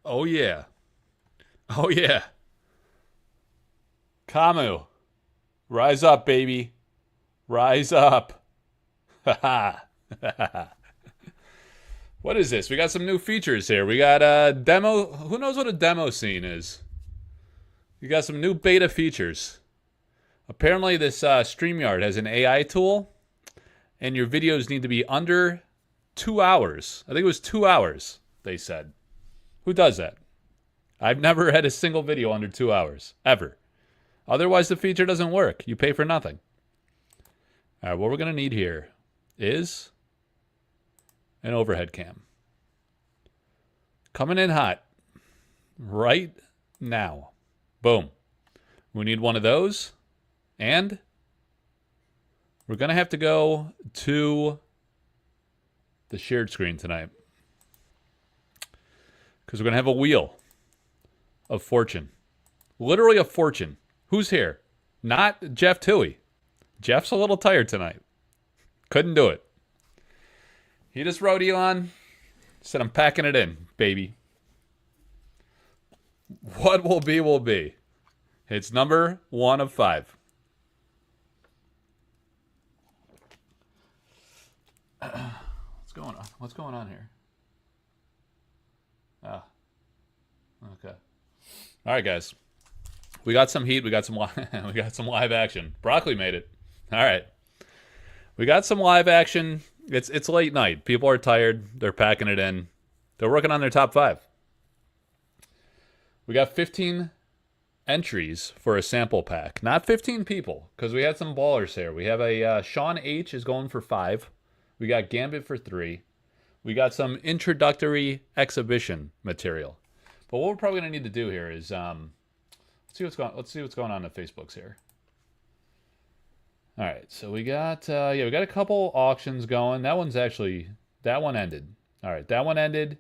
Oh yeah. Oh yeah. Camu. Rise up, baby. Rise up. Ha ha. What is this? We got some new features here. We got a demo. Who knows what a demo scene is? We got some new beta features. Apparently, this StreamYard has an AI tool, and your videos need to be under 2 hours. I think it was 2 hours, they said. Who does that? I've never had a single video under 2 hours, ever. Otherwise, the feature doesn't work. You pay for nothing. All right, what we're going to need here is an overhead cam. Coming in hot right now. Boom. We need one of those. And we're going to have to go to the shared screen tonight. Because we're going to have a wheel of fortune. Literally a fortune. Who's here? Not Jeff Toohey. Jeff's a little tired tonight. Couldn't do it. He just wrote Elon. Said, I'm packing it in, baby. What will be, will be. It's number 1 of 5. What's going on? What's going on here? Ah, okay. All right, guys. We got some heat. We got some we got some live action. Broccoli made it. All right. We got some live action. It's late night. People are tired. They're packing it in. They're working on their top 5. We got 15 entries for a sample pack. Not 15 people, because we had some ballers here. We have a Sean H is going for 5. We got Gambit for 3. We got some introductory exhibition material. But what we're probably going to need to do here is let's see what's going on in the Facebooks here. All right, so we got we got a couple auctions going. That one ended. All right, that one ended.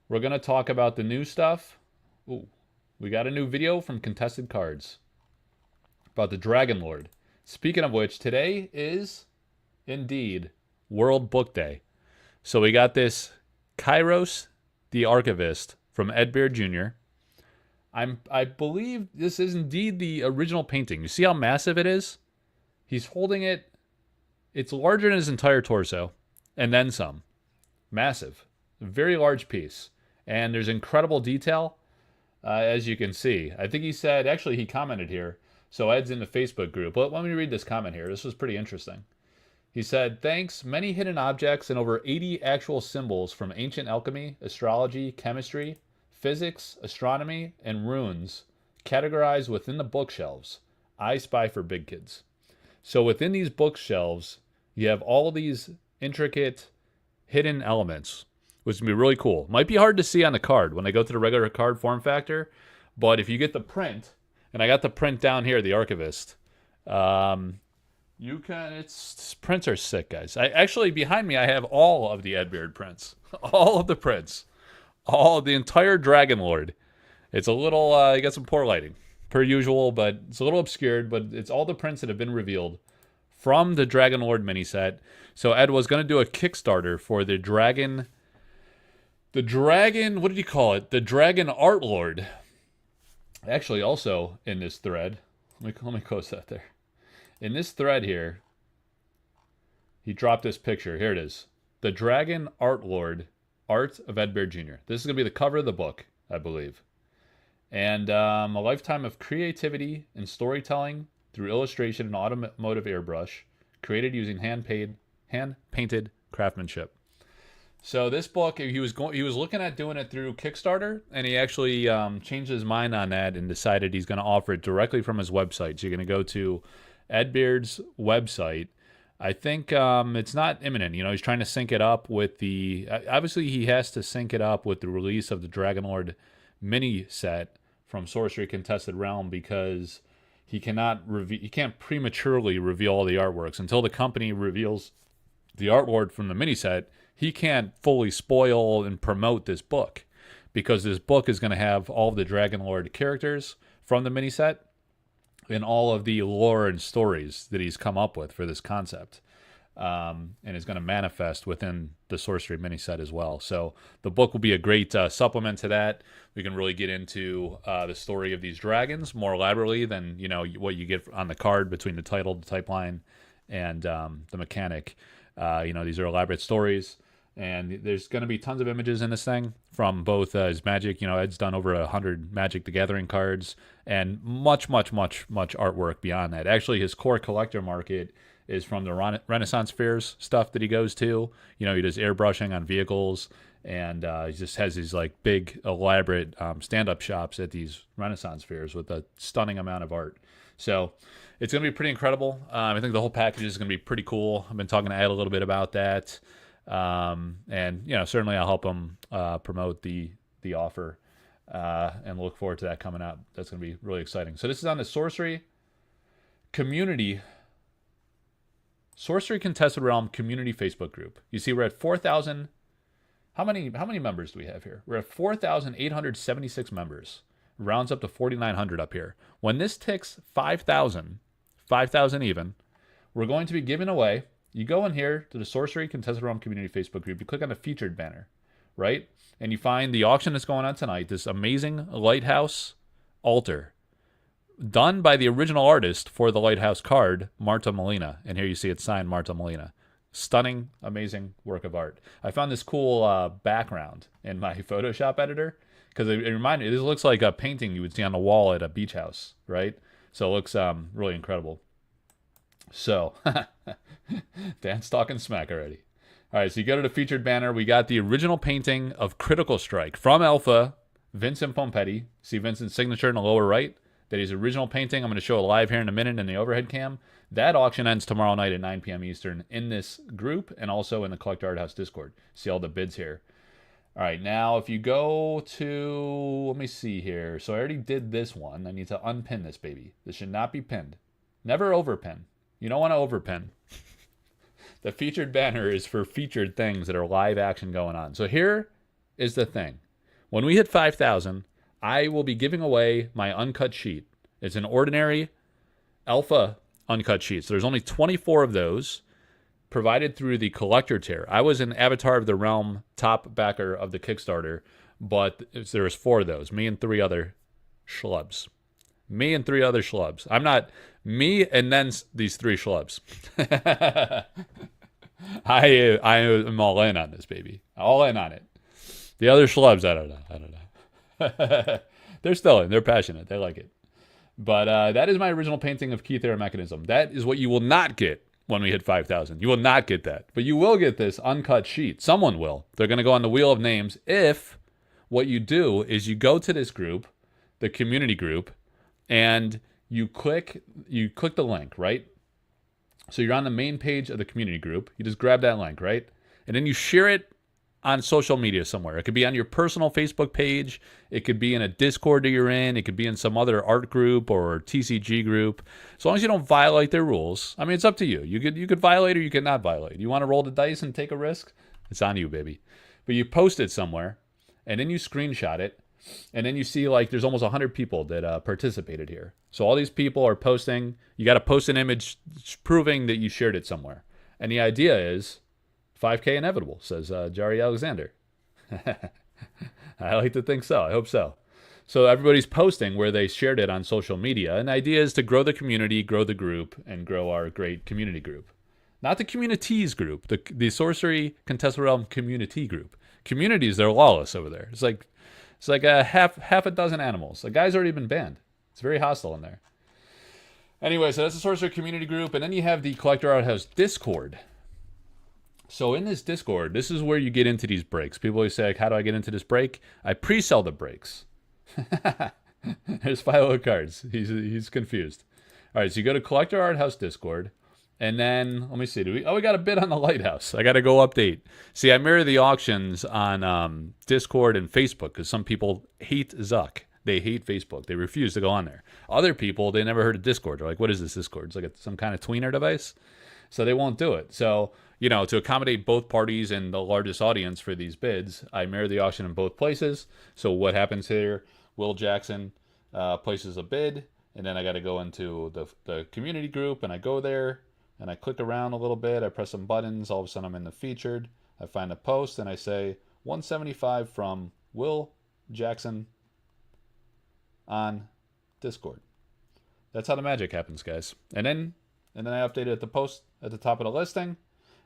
We're going to talk about the new stuff. Ooh. We got a new video from Contested Cards about the Dragon Lord. Speaking of which, today is indeed World Book Day. So we got this Kairos the Archivist from Ed Beard Jr. I believe this is indeed the original painting. You see how massive it is? He's holding it. It's larger than his entire torso, and then some. Massive. A very large piece. And there's incredible detail. As you can see, I think he said, actually he commented here, so Ed's in the Facebook group. Let me read this comment here. This was pretty interesting. He said, thanks, many hidden objects and over 80 actual symbols from ancient alchemy, astrology, chemistry, physics, astronomy, and runes categorized within the bookshelves. I spy for big kids. So within these bookshelves, you have all these intricate hidden elements, which would be really cool. Might be hard to see on the card when I go to the regular card form factor, but if you get the print, and I got the print down here, the Archivist, you can. It's prints are sick, guys. I actually behind me I have all of the Ed Beard prints, all of the prints, all the entire Dragon Lord. It's a little. You got some poor lighting, per usual, but it's a little obscured. But it's all the prints that have been revealed from the Dragon Lord mini set. So Ed was going to do a Kickstarter for the Dragon. The Dragon, what did you call it? The Dragon Art Lord. Actually, also in this thread, let me close that there. In this thread here, he dropped this picture. Here it is. The Dragon Art Lord, Art of Ed Beard Jr. This is going to be the cover of the book, I believe. And a lifetime of creativity and storytelling through illustration and automotive airbrush, created using hand-painted craftsmanship. So this book, he was looking at doing it through Kickstarter, and he actually changed his mind on that and decided he's going to offer it directly from his website. So you're going to go to Ed Beard's website. I think it's not imminent. You know, he's trying to sync it up with the. Obviously, he has to sync it up with the release of the Dragon Lord mini set from Sorcery Contested Realm, because he can't prematurely reveal all the artworks until the company reveals the art lord from the mini set. He can't fully spoil and promote this book, because this book is going to have all of the Dragon Lord characters from the mini set and all of the lore and stories that he's come up with for this concept. and is going to manifest within the Sorcery mini set as well. So the book will be a great supplement to that. We can really get into the story of these dragons more elaborately than what you get on the card between the title, the type line, and the mechanic. These are elaborate stories, and there's going to be tons of images in this thing from both his Magic. Ed's done over 100 Magic the Gathering cards, and much artwork beyond that. Actually, his core collector market is from the Renaissance fairs stuff that he goes to. He does airbrushing on vehicles, and he just has these like big, elaborate stand-up shops at these Renaissance fairs with a stunning amount of art. So it's going to be pretty incredible. I think the whole package is going to be pretty cool. I've been talking to Ed a little bit about that. And certainly I'll help him promote the offer and look forward to that coming out. That's going to be really exciting. So this is on the Sorcery Contested Realm community Facebook group. You see we're at 4,000. How many members do we have here? We're at 4,876 members. Rounds up to 4,900 up here. When this ticks 5,000 even, we're going to be giving away. You go in here to the Sorcery Contested Realm community Facebook group. You click on the featured banner, right? And you find the auction that's going on tonight, this amazing Lighthouse Alter, done by the original artist for the Lighthouse card, Marta Molina. And here you see it signed Marta Molina. Stunning, amazing work of art. I found this cool background in my Photoshop editor because it reminded me, this looks like a painting you would see on the wall at a beach house, right? So it looks really incredible. So, Dan's talking smack already. All right, so you go to the featured banner. We got the original painting of Critical Strike from Alpha, Vincent Pompetti. See Vincent's signature in the lower right? That is original painting. I'm going to show it live here in a minute in the overhead cam. That auction ends tomorrow night at 9 p.m. Eastern in this group and also in the Collector Arthouse Discord. See all the bids here. All right, now if you go to, let me see here. So I already did this one. I need to unpin this baby. This should not be pinned. Never overpin. You don't want to overpin. The featured banner is for featured things that are live action going on. So here is the thing. When we hit 5,000, I will be giving away my uncut sheet. It's an ordinary alpha uncut sheet. So there's only 24 of those provided through the collector tier. I was an Avatar of the Realm top backer of the Kickstarter, but there was 4 of those. Me and 3 other schlubs. I'm not me and then these 3 schlubs. I am all in on this, baby. All in on it. The other schlubs, I don't know. They're still in. They're passionate. They like it. But that is my original painting of Key Theory Mechanism. That is what you will not get when we hit 5,000. You will not get that. But you will get this uncut sheet. Someone will. They're going to go on the Wheel of Names if what you do is you go to this group, the community group, and you click the link, right? So you're on the main page of the community group. You just grab that link, right? And then you share it on social media somewhere. It could be on your personal Facebook page. It could be in a Discord that you're in. It could be in some other art group or TCG group. As long as you don't violate their rules. I mean, it's up to you. You could violate or you could not violate. You want to roll the dice and take a risk? It's on you, baby. But you post it somewhere, and then you screenshot it, and then you see like there's almost 100 people that participated here. So all these people are posting. You got to post an image proving that you shared it somewhere. And the idea is 5K inevitable, says Jari Alexander. I like to think so. I hope so. So everybody's posting where they shared it on social media. And the idea is to grow the community, grow the group, and grow our great community group. Not the communities group, the Sorcery Contested Realm community group. Communities, they're lawless over there. It's like a half a dozen animals. The guy's already been banned. It's very hostile in there. Anyway, so that's the Sorcery community group. And then you have the Collector Arthouse Discord. So in this Discord, this is where you get into these breaks. People always say, like, how do I get into this break? I pre-sell the breaks. There's Philo cards. He's confused. All right, so you go to Collector Arthouse Discord, and then, let me see, we got a bid on the Lighthouse. I got to go update. See, I mirror the auctions on Discord and Facebook because some people hate Zuck. They hate Facebook. They refuse to go on there. Other people, they never heard of Discord. They're like, what is this Discord? It's like some kind of tweener device. So they won't do it. So, to accommodate both parties and the largest audience for these bids, I mirror the auction in both places. So what happens here, Will Jackson places a bid, and then I got to go into the community group, and I go there, and I click around a little bit. I press some buttons. All of a sudden, I'm in the featured. I find a post, and I say 175 from Will Jackson on Discord. That's how the magic happens, guys. And then I update it at the post at the top of the listing.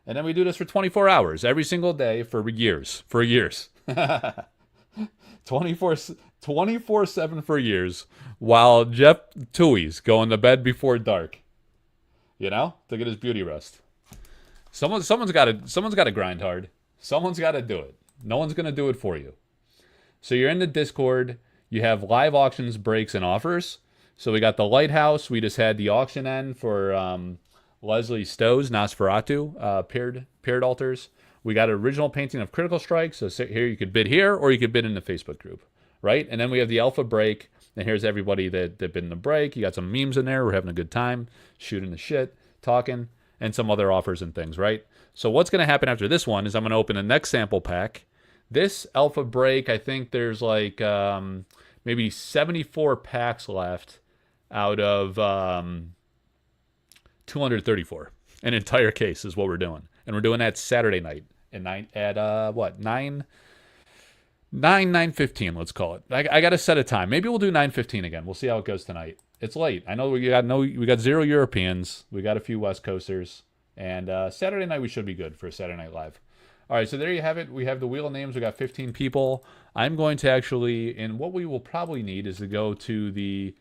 And then we do this for 24 hours every single day for years. For years. 24/7 for years while Jeff Toohey's going to bed before dark. You know? To get his beauty rest. Someone's got to grind hard. Someone's got to do it. No one's going to do it for you. So you're in the Discord. You have live auctions, breaks, and offers. So we got the Lighthouse. We just had the auction end for Leslie Stowe's Nosferatu paired altars. We got an original painting of Critical Strike. So here you could bid here, or you could bid in the Facebook group, right? And then we have the Alpha break. And here's everybody that bid in the break. You got some memes in there. We're having a good time, shooting the shit, talking, and some other offers and things, right? So what's going to happen after this one is I'm going to open the next sample pack. This Alpha break, I think there's like maybe 74 packs left out of 234. An entire case is what we're doing. And we're doing that Saturday night at 9:15, let's call it. I got to set a time. Maybe we'll do 9:15 again. We'll see how it goes tonight. It's late. I know we got 0 Europeans. We got a few West Coasters. And Saturday night we should be good for a Saturday Night Live. All right, so there you have it. We have the wheel of names. We got 15 people. I'm going to actually, and what we will probably need is to go to the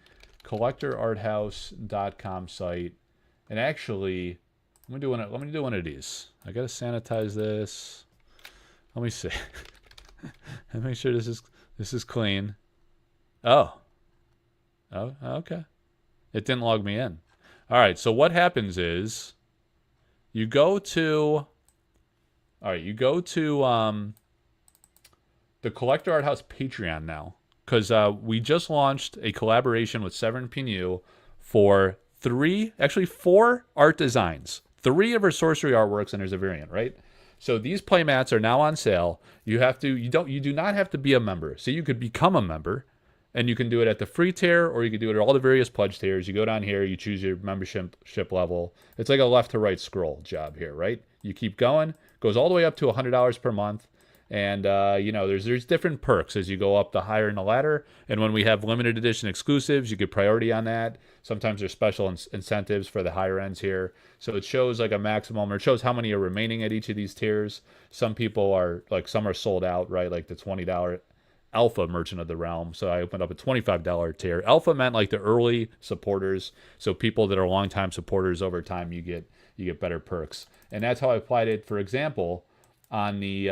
collectorarthouse.com site. And actually, let me do one of these. I got to sanitize this. Let me see. And make sure this is clean. Oh, okay. It didn't log me in. All right, so what happens is you go to the Collector Art House Patreon now, because we just launched a collaboration with Severin Pinu for 4 art designs. 3 of our sorcery artworks, and there's a variant, right? So these playmats are now on sale. You do not have to be a member. So you could become a member, and you can do it at the free tier, or you can do it at all the various pledge tiers. You go down here, you choose your membership level. It's like a left to right scroll job here, right? You keep going, goes all the way up to $100 per month. And, there's different perks as you go up the higher in the ladder. And when we have limited edition exclusives, you get priority on that. Sometimes there's special incentives for the higher ends here. So it shows like a maximum, or it shows how many are remaining at each of these tiers. Some people are, some are sold out, right? Like the $20 Alpha Merchant of the Realm. So I opened up a $25 tier. Alpha meant like the early supporters. So people that are longtime supporters over time, you get better perks. And that's how I applied it, for example, on the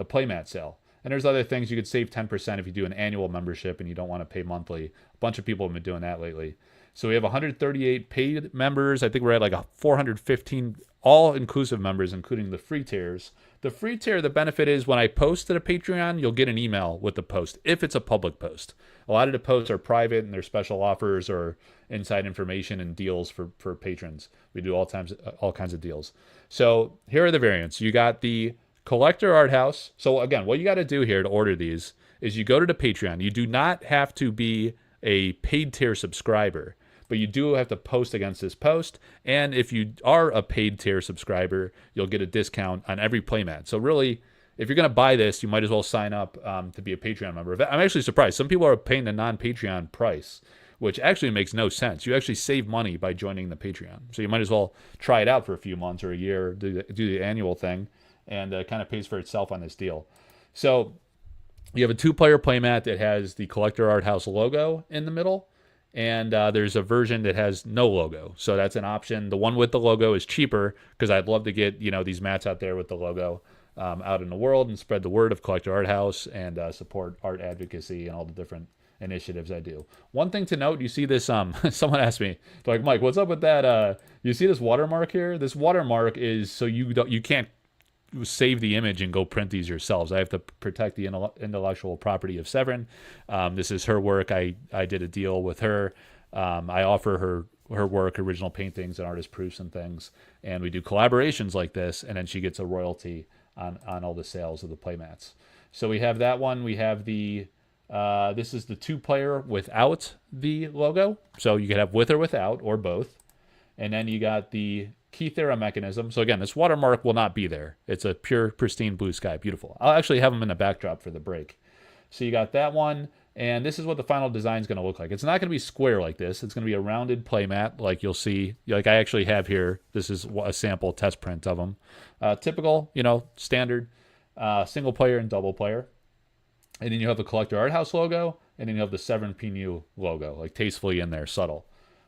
playmat sale. And there's other things. You could save 10% if you do an annual membership and you don't want to pay monthly. A bunch of people have been doing that lately. So we have 138 paid members. I think we're at like 415 all-inclusive members, including the free tiers. The free tier, the benefit is when I post to the Patreon, you'll get an email with the post, if it's a public post. A lot of the posts are private, and there's special offers or inside information and deals for patrons. We do all kinds of deals. So here are the variants. You got the Collector Art House. So again, what you got to do here to order these is you go to the Patreon. You do not have to be a paid tier subscriber, but you do have to post against this post. And if you are a paid tier subscriber, you'll get a discount on every playmat. So really, if you're going to buy this, you might as well sign up to be a Patreon member. I'm actually surprised. Some people are paying the non-Patreon price, which actually makes no sense. You actually save money by joining the Patreon. So you might as well try it out for a few months or a year, do the annual thing, and it kind of pays for itself on this deal. So you have a 2-player playmat that has the Collector Art House logo in the middle, and there's a version that has no logo. So that's an option. The one with the logo is cheaper, because I'd love to get these mats out there with the logo out in the world and spread the word of Collector Art House and support art advocacy and all the different initiatives I do. One thing to note, you see this, someone asked me, they're like, Mike, what's up with that? You see this watermark here? This watermark is so you can't save the image and go print these yourselves. I have to protect the intellectual property of Severin. This is her work. I did a deal with her. I offer her work, original paintings and artist proofs and things, and we do collaborations like this, and then she gets a royalty on all the sales of the playmats. So we have that one. We have the this is the 2-player without the logo. So you can have with or without, or both. And then you got the Keythera mechanism. So again, this watermark will not be there. It's a pure, pristine blue sky. Beautiful. I'll actually have them in the backdrop for the break. So you got that one, and this is what the final design is going to look like. It's not going to be square like this. It's going to be a rounded playmat, like you'll see. Like I actually have here. This is a sample test print of them. Typical, standard single player and double player. And then you have the Collector Arthouse logo, and then you have the Severn PNU logo, like tastefully in there, subtle,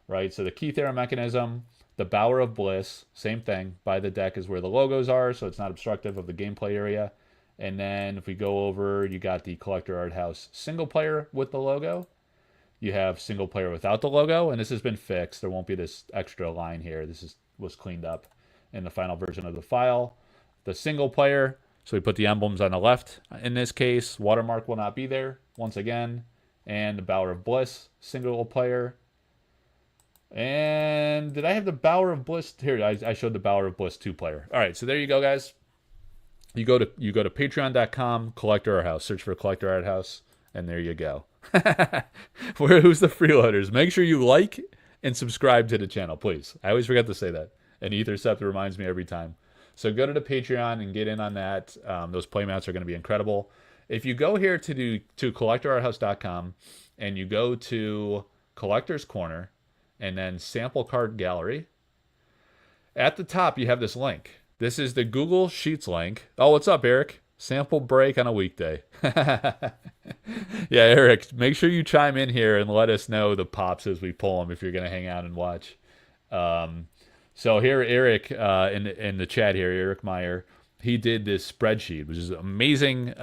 right? So the Keythera mechanism, the Bower of Bliss, same thing. By the deck is where the logos are, so it's not obstructive of the gameplay area. And then if we go over, you got the Collector Arthouse single player with the logo. You have single player without the logo, and this has been fixed. There won't be this extra line here. Was cleaned up in the final version of the file. The single player, so we put the emblems on the left. In this case, watermark will not be there once again. And the Bower of Bliss single player. And did I have the Bower of Bliss? Here, I showed the Bower of Bliss 2-player. All right, so there you go, guys. You go to patreon.com, Collector Arthouse. Search for Collector Arthouse, and there you go. Who's the freeloaders? Make sure you like and subscribe to the channel, please. I always forget to say that. And Ethercept reminds me every time. So go to the Patreon and get in on that. Those playmats are going to be incredible. If you go here to collectorarthouse.com and you go to Collector's Corner, and then Sample Card Gallery. At the top, you have this link. This is the Google Sheets link. Oh, what's up, Eric? Sample break on a weekday. Yeah, Eric, make sure you chime in here and let us know the pops as we pull them if you're going to hang out and watch. So here, Eric, in the chat here, Eric Meyer, he did this spreadsheet, which is an amazing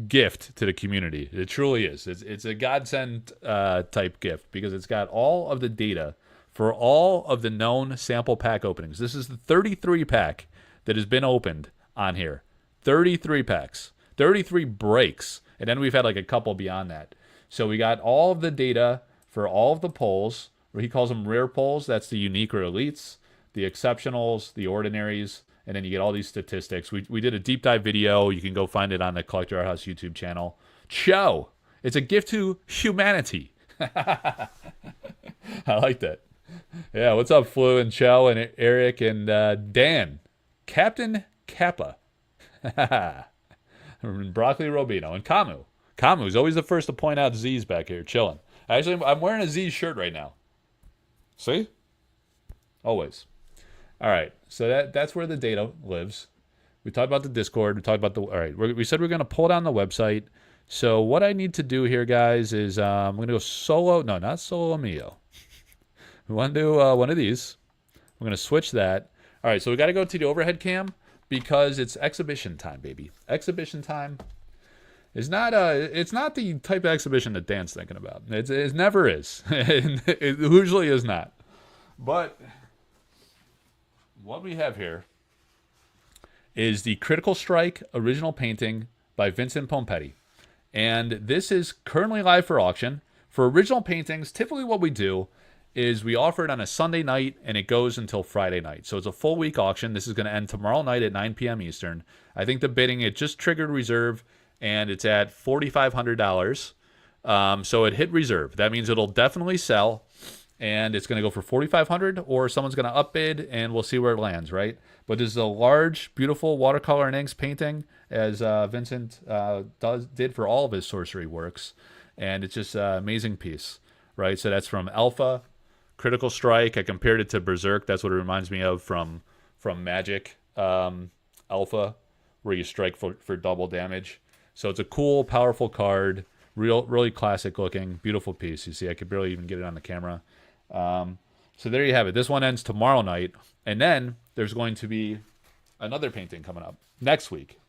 gift to the community. It truly is. It's a godsend type gift because it's got all of the data for all of the known sample pack openings. This is the 33 pack that has been opened on here. 33 packs, 33 breaks, and then we've had like a couple beyond that. So we got all of the data for all of the polls, or he calls them rare polls. That's the unique or elites, the exceptionals, the ordinaries, and then you get all these statistics. We did a deep dive video. You can go find it on the Collector Arthouse YouTube channel. Cho! It's a gift to humanity. I like that. Yeah, what's up, Flu and Cho and Eric and Dan? Captain Kappa. Broccoli Robino and Camu. Camu's always the first to point out Z's back here, chilling. Actually, I'm wearing a Z shirt right now. See? Always. All right, so that's where the data lives. We talked about the Discord. We talked about the... All right, we said we're going to pull down the website. So what I need to do here, guys, is I'm going to go solo... No, not solo mio. We want to do one of these. We're going to switch that. All right, so we got to go to the overhead cam because it's exhibition time, baby. Exhibition time is not... it's not the type of exhibition that Dan's thinking about. It never is. It usually is not. But... what we have here is the Critical Strike original painting by Vincent Pompetti. And this is currently live for auction. For original paintings, typically what we do is we offer it on a Sunday night and it goes until Friday night. So it's a full week auction. This is going to end tomorrow night at 9 p.m. Eastern. I think the bidding, it just triggered reserve and it's at $4,500. So it hit reserve. That means it'll definitely sell. And it's going to go for $4,500, or someone's going to upbid, and we'll see where it lands, right? But this is a large, beautiful watercolor and inks painting, as Vincent did for all of his sorcery works, and it's just an amazing piece, right? So that's from Alpha, Critical Strike. I compared it to Berserk. That's what it reminds me of from Magic Alpha, where you strike for double damage. So it's a cool, powerful card, really classic looking, beautiful piece. You see, I could barely even get it on the camera. So there you have it. This one ends tomorrow night, and then there's going to be another painting coming up next week,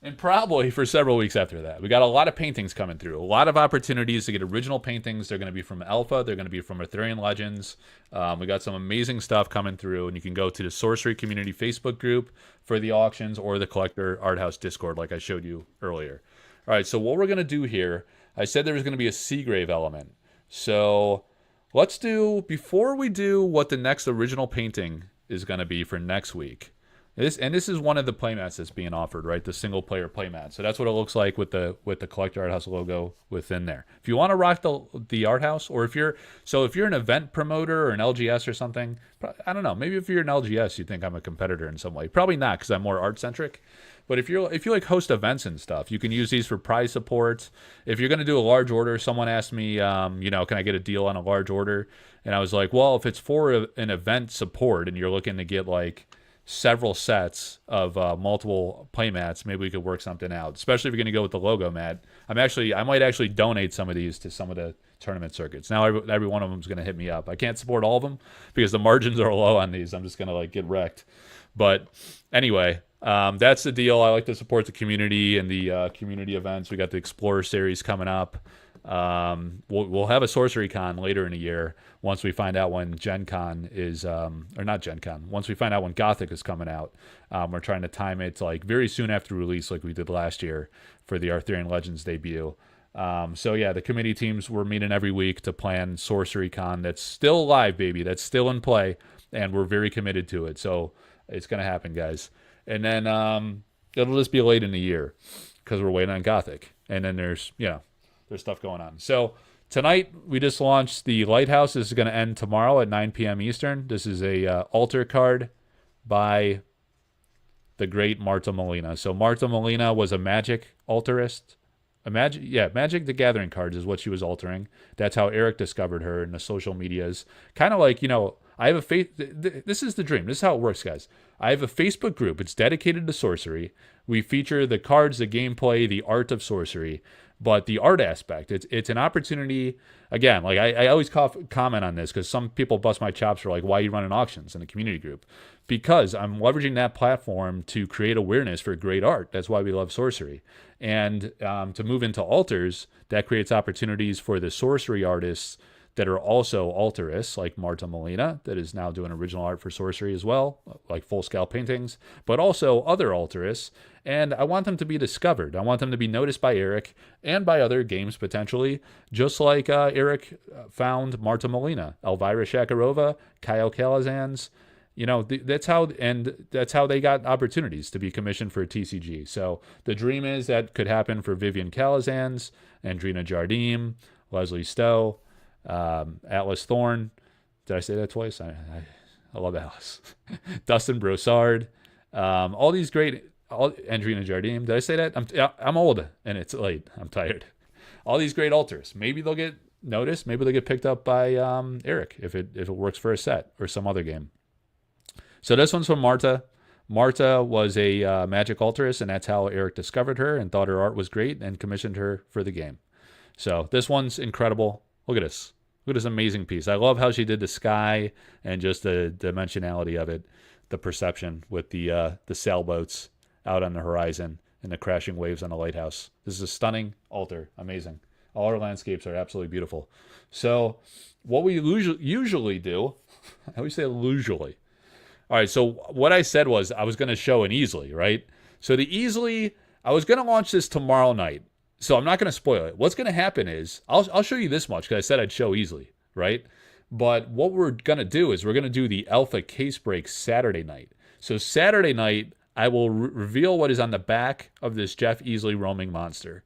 and probably for several weeks after that. We got a lot of paintings coming through, a lot of opportunities to get original paintings. They're going to be from Alpha, they're going to be from Arthurian Legends. We got some amazing stuff coming through, and you can go to the Sorcery Community Facebook group for the auctions or the Collector Arthouse Discord like I showed you earlier. All right, so what we're going to do here, I said there was going to be a Seagrave element. So let's do, before we do what the next original painting is going to be for next week, This is one of the playmats that's being offered, right? The single player playmat. So that's what it looks like with the Collector Arthouse logo within there. If you want to rock the Arthouse, or if you're an event promoter or an LGS or something, I don't know. Maybe if you're an LGS, you think I'm a competitor in some way. Probably not, because I'm more art centric. But if you like host events and stuff, you can use these for prize support. If you're going to do a large order, someone asked me, can I get a deal on a large order? And I was like, well, if it's for an event support and you're looking to get like several sets of multiple playmats, maybe we could work something out. Especially if you're going to go with the logo mat. I might actually donate some of these to some of the tournament circuits. Now every one of them is going to hit me up. I can't support all of them because the margins are low on these. I'm just going to like get wrecked. But anyway, that's the deal. I like to support the community and the community events. We got the Explorer series coming up. We'll have a Sorcery Con later in the year once we find out when Gen Con is, or not Gen Con, once we find out when Gothic is coming out. We're trying to time it like very soon after release, like we did last year for the Arthurian Legends debut. So yeah, the committee teams were meeting every week to plan Sorcery Con. That's still live, baby. That's still in play, and we're very committed to it. So it's gonna happen, guys. And then it'll just be late in the year because we're waiting on Gothic, and then there's stuff going on. So tonight we just launched the Lighthouse. This is going to end tomorrow at 9 p.m. Eastern. This is a altar card by the great Marta Molina. So Marta Molina was a Magic altarist. Magic the Gathering cards is what she was altering. That's how Eric discovered her in the social medias. Kind of like, I have this is the dream. This is how it works, guys. I have a Facebook group. It's dedicated to sorcery. We feature the cards, the gameplay, the art of sorcery. But the art aspect, it's an opportunity. Again, like I always comment on this because some people bust my chops for like, why are you running auctions in the community group? Because I'm leveraging that platform to create awareness for great art. That's why we love sorcery. And to move into altars, that creates opportunities for the sorcery artists that are also altarists, like Marta Molina, that is now doing original art for sorcery as well, like full-scale paintings, but also other altarists. And I want them to be discovered. I want them to be noticed by Eric and by other games potentially, just like Eric found Marta Molina, Elvira Shakarova, Kyle Calazans. That's how they got opportunities to be commissioned for a TCG. So the dream is that could happen for Vivian Calazans, Andrina Jardim, Leslie Stowe, Atlas Thorn. Did I say that twice? I love Atlas. Dustin Broussard. All these great. Andrina Jardim. Did I say that? I'm old and it's late. I'm tired. All these great altars. Maybe they'll get noticed. Maybe they'll get picked up by Eric if it works for a set or some other game. So this one's from Marta. Marta was a Magic altarist, and that's how Eric discovered her and thought her art was great and commissioned her for the game. So this one's incredible. Look at this. Look at this amazing piece. I love how she did the sky and just the dimensionality of it, the perception with the sailboats out on the horizon and the crashing waves on the lighthouse. This is a stunning altar. Amazing. All our landscapes are absolutely beautiful. So what we usually do, I always say usually. All right, so what I said was I was going to show an Easley, right? So the Easley, I was going to launch this tomorrow night. So I'm not going to spoil it. What's going to happen is, I'll show you this much because I said I'd show Easley, right? But what we're going to do is we're going to do the alpha case break Saturday night. So Saturday night, I will reveal what is on the back of this Jeff Easley roaming monster.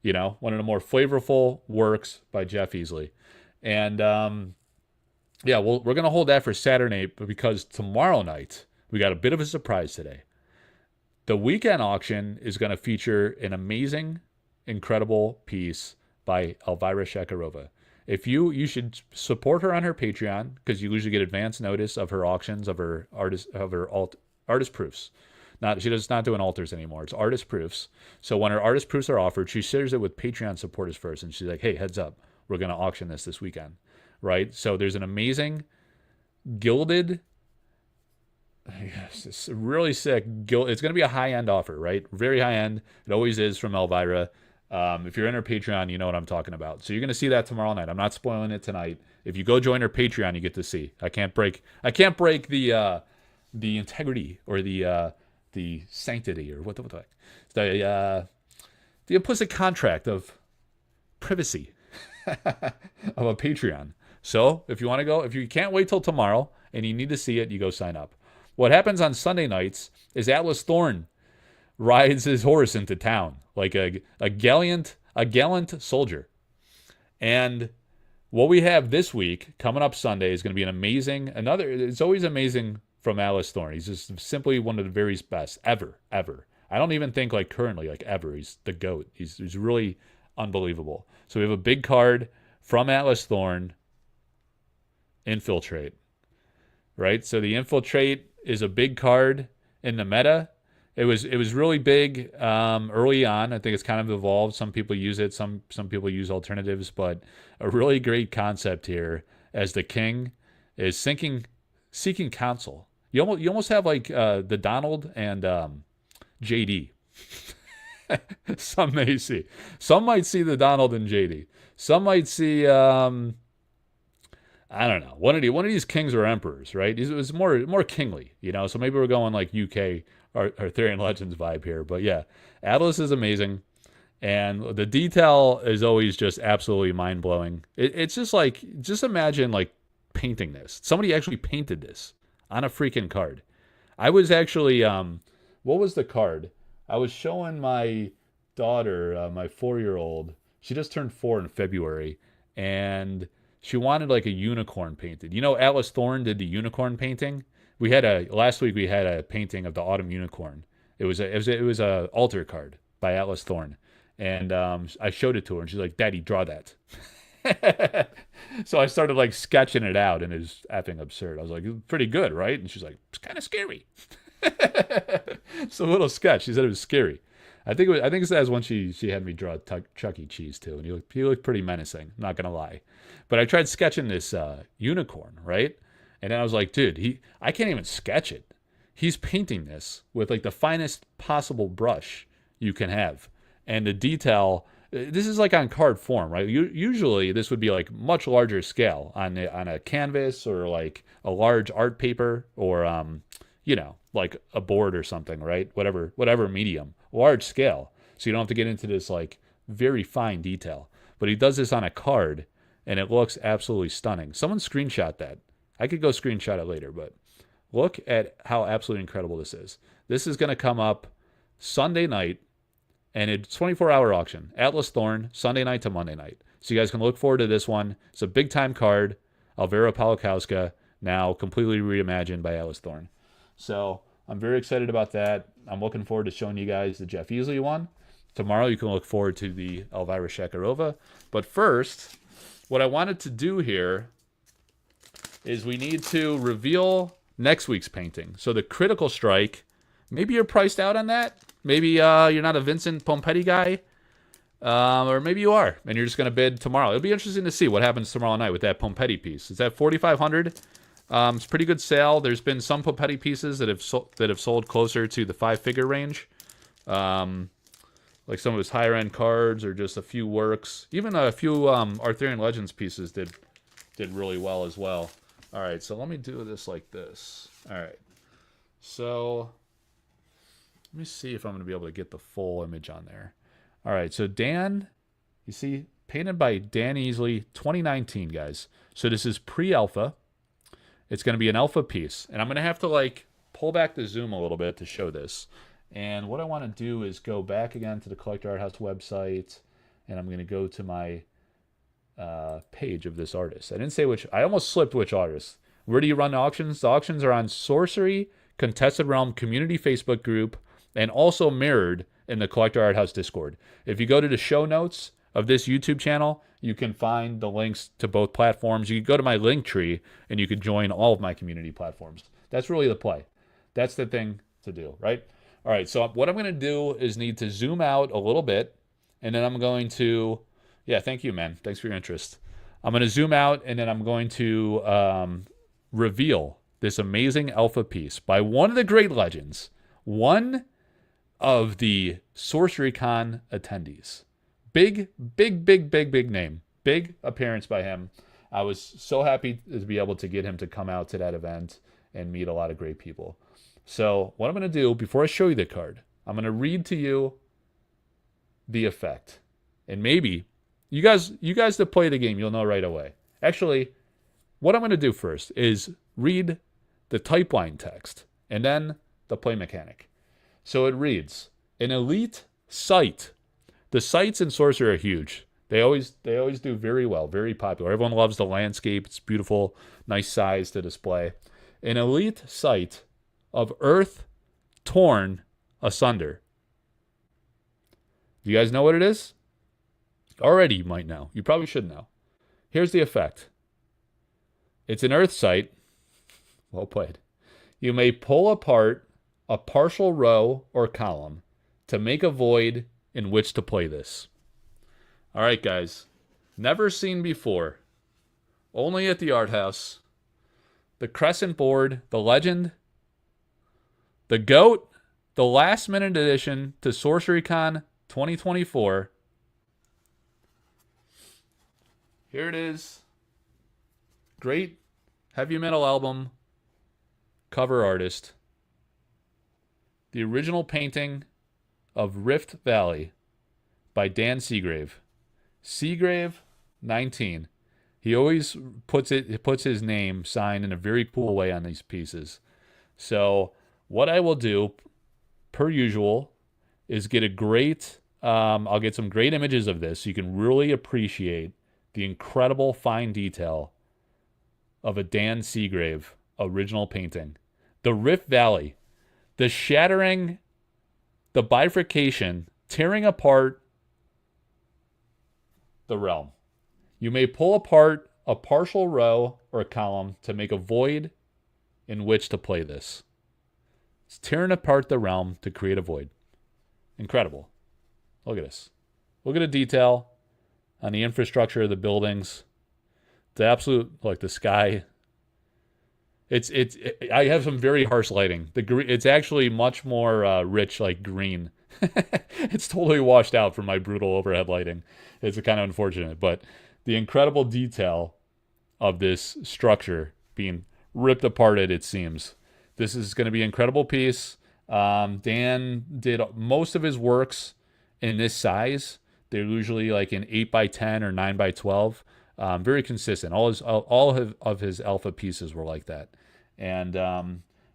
One of the more flavorful works by Jeff Easley. And we're going to hold that for Saturday because tomorrow night, we got a bit of a surprise today. The weekend auction is going to feature an amazing, incredible piece by Elvira Shakarova. If you should support her on her Patreon because you usually get advance notice of her auctions, of her artist proofs. She's not doing altars anymore. It's artist proofs. So when her artist proofs are offered, she shares it with Patreon supporters first, and she's like, "Hey, heads up, we're going to auction this weekend." Right? So there's an amazing gilded, it's really sick. It's going to be a high-end offer, right? Very high-end. It always is from Elvira. If you're in her Patreon, you know what I'm talking about. So you're going to see that tomorrow night. I'm not spoiling it tonight. If you go join her Patreon, you get to see. I can't break the integrity or the sanctity or what the implicit contract of privacy of a Patreon. So if you want to go, if you can't wait till tomorrow and you need to see it, you go sign up. What happens on Sunday nights is Atlas Thorn rides his horse into town like a gallant soldier. And what we have this week coming up Sunday is going to be an amazing it's always amazing from Atlas Thorn. He's just simply one of the very best ever. I don't even think like currently, like ever. He's the GOAT. He's really unbelievable. So we have a big card from Atlas Thorn, Infiltrate. Right? So the Infiltrate is a big card in the meta. It was really big early on. I think it's kind of evolved. Some people use it. Some people use alternatives. But a really great concept here, as the king is seeking counsel. You almost have like the Donald and JD. Some may see. Some might see the Donald and JD. Some might see I don't know, one of these kings or emperors, right? It was more kingly, you know. So maybe we're going like UK Arthurian Legends vibe here. But yeah, Atlas is amazing, and the detail is always just absolutely mind blowing. It's just like, just imagine like painting this. Somebody actually painted this on a freaking card. I was actually what was the card? I was showing my daughter, my 4-year-old. She just turned 4 in February, and she wanted like a unicorn painted. You know, Atlas Thorn did the unicorn painting. Last week we had a painting of the autumn unicorn. It was a altar card by Atlas Thorn, and I showed it to her, and she's like, "Daddy, draw that." So I started like sketching it out, and it was effing absurd. I was like, "Pretty good, right?" And she's like, "It's kind of scary." It's a little sketch. She said it was scary. I think it says when she had me draw Chuck E. Cheese too, and he looked pretty menacing. Not gonna lie, but I tried sketching this unicorn, right? And then I was like, dude, I can't even sketch it. He's painting this with like the finest possible brush you can have, and the detail. This is like on card form, right? Usually this would be like much larger scale on a canvas or like a large art paper or you know, like a board or something, right? Whatever medium, large scale. So you don't have to get into this like very fine detail. But he does this on a card, and it looks absolutely stunning. Someone screenshot that. I could go screenshot it later, but look at how absolutely incredible this is. This is going to come up Sunday night, and it's 24-hour auction. Atlas Thorn, Sunday night to Monday night. So you guys can look forward to this one. It's a big-time card. Alvera Palakowska, now completely reimagined by Atlas Thorn. So I'm very excited about that. I'm looking forward to showing you guys the Jeff Easley one. Tomorrow you can look forward to the Elvira Shakarova. But first, what I wanted to do here is we need to reveal next week's painting. So the Critical Strike, maybe you're priced out on that. Maybe you're not a Vincent Pompetti guy. Or maybe you are, and you're just going to bid tomorrow. It'll be interesting to see what happens tomorrow night with that Pompetti piece. Is that $4,500? It's a pretty good sale. There's been some Pompetti pieces that have sold closer to the 5-figure range. Like some of his higher end cards or just a few works. Even a few Arthurian Legends pieces did really well as well. All right, so let me do this like this. All right, so let me see if I'm going to be able to get the full image on there. All right, so Dan, you see, painted by Dan Easley, 2019, guys. So this is pre-alpha. It's going to be an alpha piece. And I'm going to have to, like, pull back the zoom a little bit to show this. And what I want to do is go back again to the Collector Arthouse website. And I'm going to go to my page of this artist. I didn't say which. I almost slipped which artist. Where do you run the auctions? The auctions are on Sorcery, Contested Realm Community Facebook group, and also mirrored in the Collector Arthouse Discord. If you go to the show notes of this YouTube channel, you can find the links to both platforms. You can go to my link tree, and you can join all of my community platforms. That's really the play. That's the thing to do, right? All right, so what I'm going to do is need to zoom out a little bit, and then I'm going to, yeah, thank you, man. Thanks for your interest. I'm going to zoom out, and then I'm going to reveal this amazing alpha piece by one of the great legends, one of the Sorcery Con attendees. Big name. Big appearance by him. I was so happy to be able to get him to come out to that event and meet a lot of great people. So what I'm going to do, before I show you the card, I'm going to read to you the effect. And maybe, you guys that play the game, you'll know right away. Actually, what I'm going to do first is read the type line text And then the play mechanic. So it reads, an elite site. The sites in Sorcery are huge. They always do very well, very popular. Everyone loves the landscape. It's beautiful, nice size to display. An elite site of earth torn asunder. Do you guys know what it is? Already you might know. You probably should know. Here's the effect. It's an earth site. Well played. You may pull apart a partial row or column to make a void in which to play this. All right, guys. Never seen before. Only at the Arthouse. The Crescent board, the Legend, the GOAT, the last minute addition to SorceryCon 2024. Here it is. Great heavy metal album cover artist. The original painting of Rift Valley by Dan Seagrave. Seagrave 19. He always puts his name signed in a very cool way on these pieces. So what I will do, per usual, is get a great, I'll get some great images of this so you can really appreciate the incredible fine detail of a Dan Seagrave original painting. The Rift Valley, the shattering, the bifurcation, tearing apart the realm. You may pull apart a partial row or a column to make a void in which to play this. It's tearing apart the realm to create a void. Incredible. Look at this. Look at the detail on the infrastructure of the buildings. The absolute, like the sky. I have some very harsh lighting. It's actually much more rich, like green. It's totally washed out from my brutal overhead lighting. It's kind of unfortunate, but the incredible detail of this structure being ripped apart at its seams. This is going to be an incredible piece. Dan did most of his works in this size. They're usually like an 8x10 or 9x12. Very consistent. All of his alpha pieces were like that. And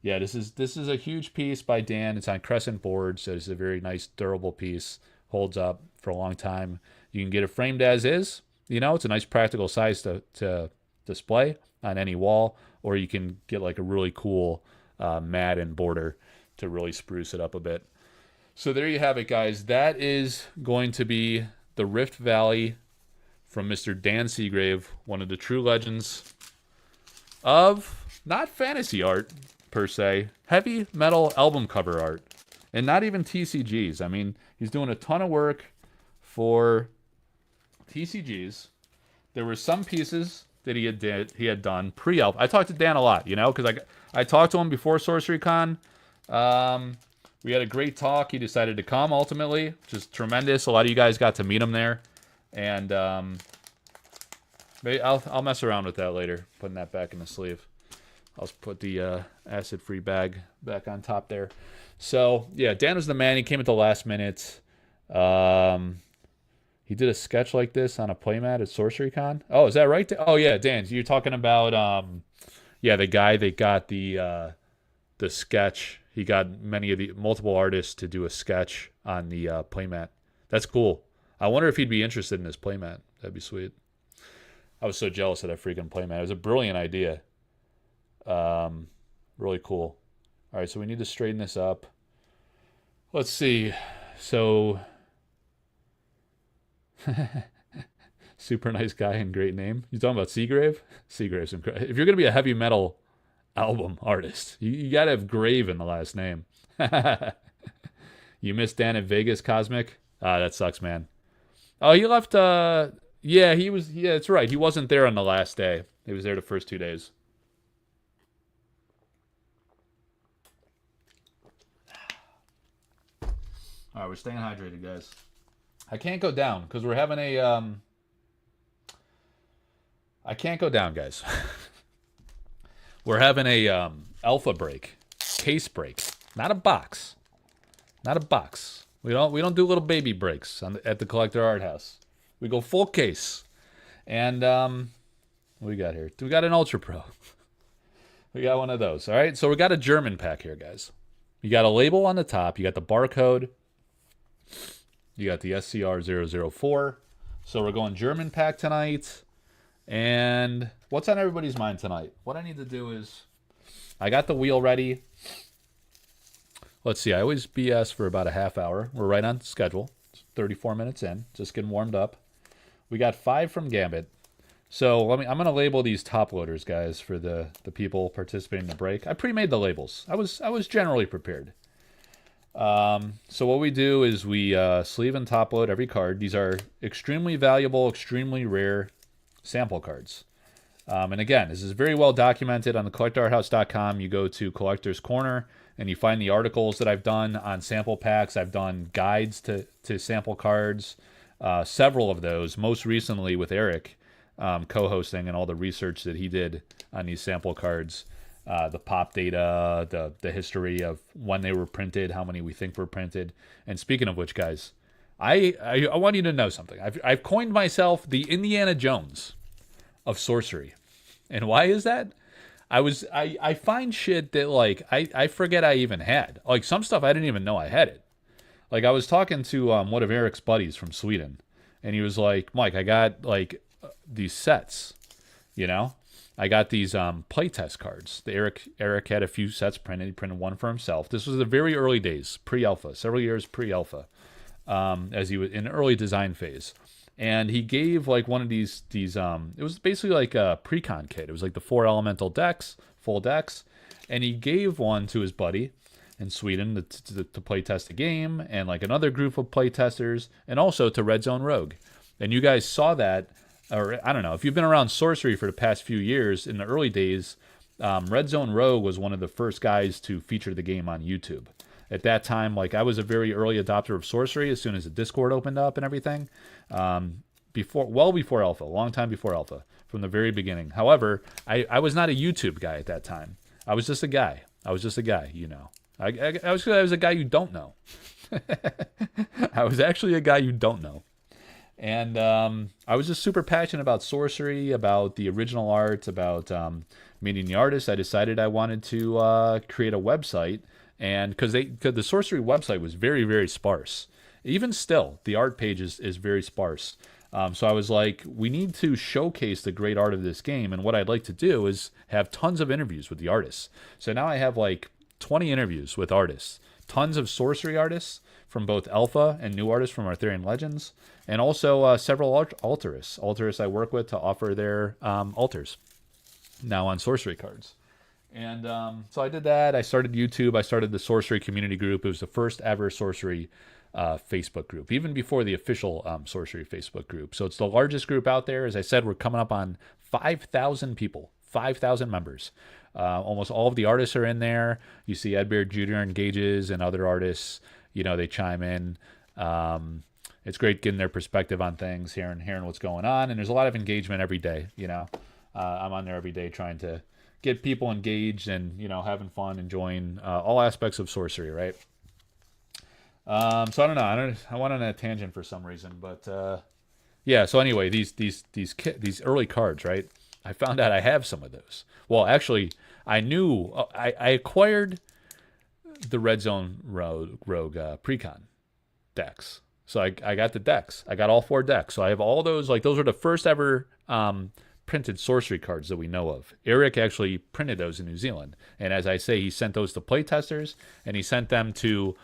yeah, this is a huge piece by Dan. It's on Crescent board, so it's a very nice, durable piece. Holds up for a long time. You can get it framed as is. You know, it's a nice practical size to display on any wall, or you can get like a really cool mat and border to really spruce it up a bit. So there you have it, guys. That is going to be the Rift Valley from Mr. Dan Seagrave, one of the true legends of not fantasy art per se, heavy metal album cover art, and not even TCGs. I mean, he's doing a ton of work for TCGs. There were some pieces that he had done pre-alpha. I talked to Dan a lot, you know, because I talked to him before SorceryCon. We had a great talk. He decided to come ultimately, which is tremendous. A lot of you guys got to meet him there, and maybe I'll mess around with that later, putting that back in the sleeve. I'll put the acid-free bag back on top there. So yeah, Dan was the man. He came at the last minute. He did a sketch like this on a playmat at SorceryCon. Oh, is that right? Oh yeah, Dan. So you're talking about yeah, the guy that got the sketch. He got multiple artists to do a sketch on the playmat. That's cool. I wonder if he'd be interested in this playmat. That'd be sweet. I was so jealous of that freaking playmat. It was a brilliant idea. Really cool. All right, so we need to straighten this up. Let's see. So, super nice guy and great name. You talking about Seagrave? Seagrave's incredible. If you're gonna be a heavy metal album artist, you gotta have Grave in the last name. You missed Dan at Vegas, Cosmic. That sucks, man. Oh, he left. Yeah, he was. Yeah, that's right. He wasn't there on the last day. He was there the first 2 days. All right, we're staying hydrated, guys. I can't go down because we're having a. I can't go down, guys. We're having a alpha break, case break, not a box, not a box. We don't do little baby breaks at the Collector Arthouse. We go full case, and what we got here? We got an Ultra Pro. We got one of those. All right. So we got a German pack here, guys. You got a label on the top. You got the barcode. You got the SCR-004. So we're going German pack tonight. And what's on everybody's mind tonight? What I need to do is, I got the wheel ready. Let's see. I always BS for about a half hour. We're right on schedule. It's 34 minutes in. Just getting warmed up. We got 5 from Gambit. So I'm going to label these top loaders, guys, for the people participating in the break. I pre-made the labels. I was generally prepared. So what we do is we sleeve and top load every card. These are extremely valuable, extremely rare sample cards. And again, this is very well documented on the collectorarthouse.com. You go to Collector's Corner and you find the articles that I've done on sample packs. I've done guides to sample cards, several of those, most recently with Eric, co-hosting and all the research that he did on these sample cards. The pop data, the history of when they were printed, how many we think were printed. And speaking of which, guys, I want you to know something. I've coined myself the Indiana Jones of sorcery. And why is that? I find shit that, like, I forget I even had. Like, some stuff I didn't even know I had it. Like, I was talking to one of Eric's buddies from Sweden, and he was like, Mike, I got, like, these sets, you know? I got these playtest cards. Eric had a few sets printed. He printed one for himself. This was the very early days, pre-alpha, several years pre-alpha, as he was in early design phase. And he gave like one of these it was basically like a pre-con kit. It was like the 4 elemental decks, full decks. And he gave one to his buddy in Sweden to play test a game, and like another group of play testers, and also to Red Zone Rogue. And you guys saw that, or I don't know, if you've been around Sorcery for the past few years, in the early days, Red Zone Rogue was one of the first guys to feature the game on YouTube. At that time, like, I was a very early adopter of Sorcery as soon as the Discord opened up and everything. Well before Alpha, a long time before Alpha, from the very beginning. However, I was not a YouTube guy at that time. I was just a guy. You know. I was a guy you don't know. I was actually a guy you don't know. And I was just super passionate about Sorcery, about the original art, about meeting the artists. I decided I wanted to create a website, and because the Sorcery website was very, very sparse. Even still, the art page is very sparse. So I was like, we need to showcase the great art of this game, and what I'd like to do is have tons of interviews with the artists. So now I have like 20 interviews with artists, tons of Sorcery artists from both Alpha and new artists from Arthurian Legends, and also several alterists I work with to offer their altars now on Sorcery cards. And so I did that. I started YouTube. I started the Sorcery community group. It was the first ever Sorcery Facebook group, even before the official Sorcery Facebook group. So it's the largest group out there. As I said, we're coming up on 5,000 people, 5,000 members. Almost all of the artists are in there. You see Ed Beard Jr. engages, and other artists, you know, they chime in. It's great getting their perspective on things, hearing what's going on, and there's a lot of engagement every day. You know, I'm on there every day trying to get people engaged and, you know, having fun, enjoying all aspects of Sorcery, right? So I don't know. I went on a tangent for some reason, but yeah. So anyway, these early cards, right? I found out I have some of those. Well, actually, I knew I acquired the Red Zone Rogue Precon decks. So I got the decks. I got all 4 decks. So I have all those. Like, those are the first ever printed Sorcery cards that we know of. Eric actually printed those in New Zealand, and as I say, he sent those to playtesters, and he sent them to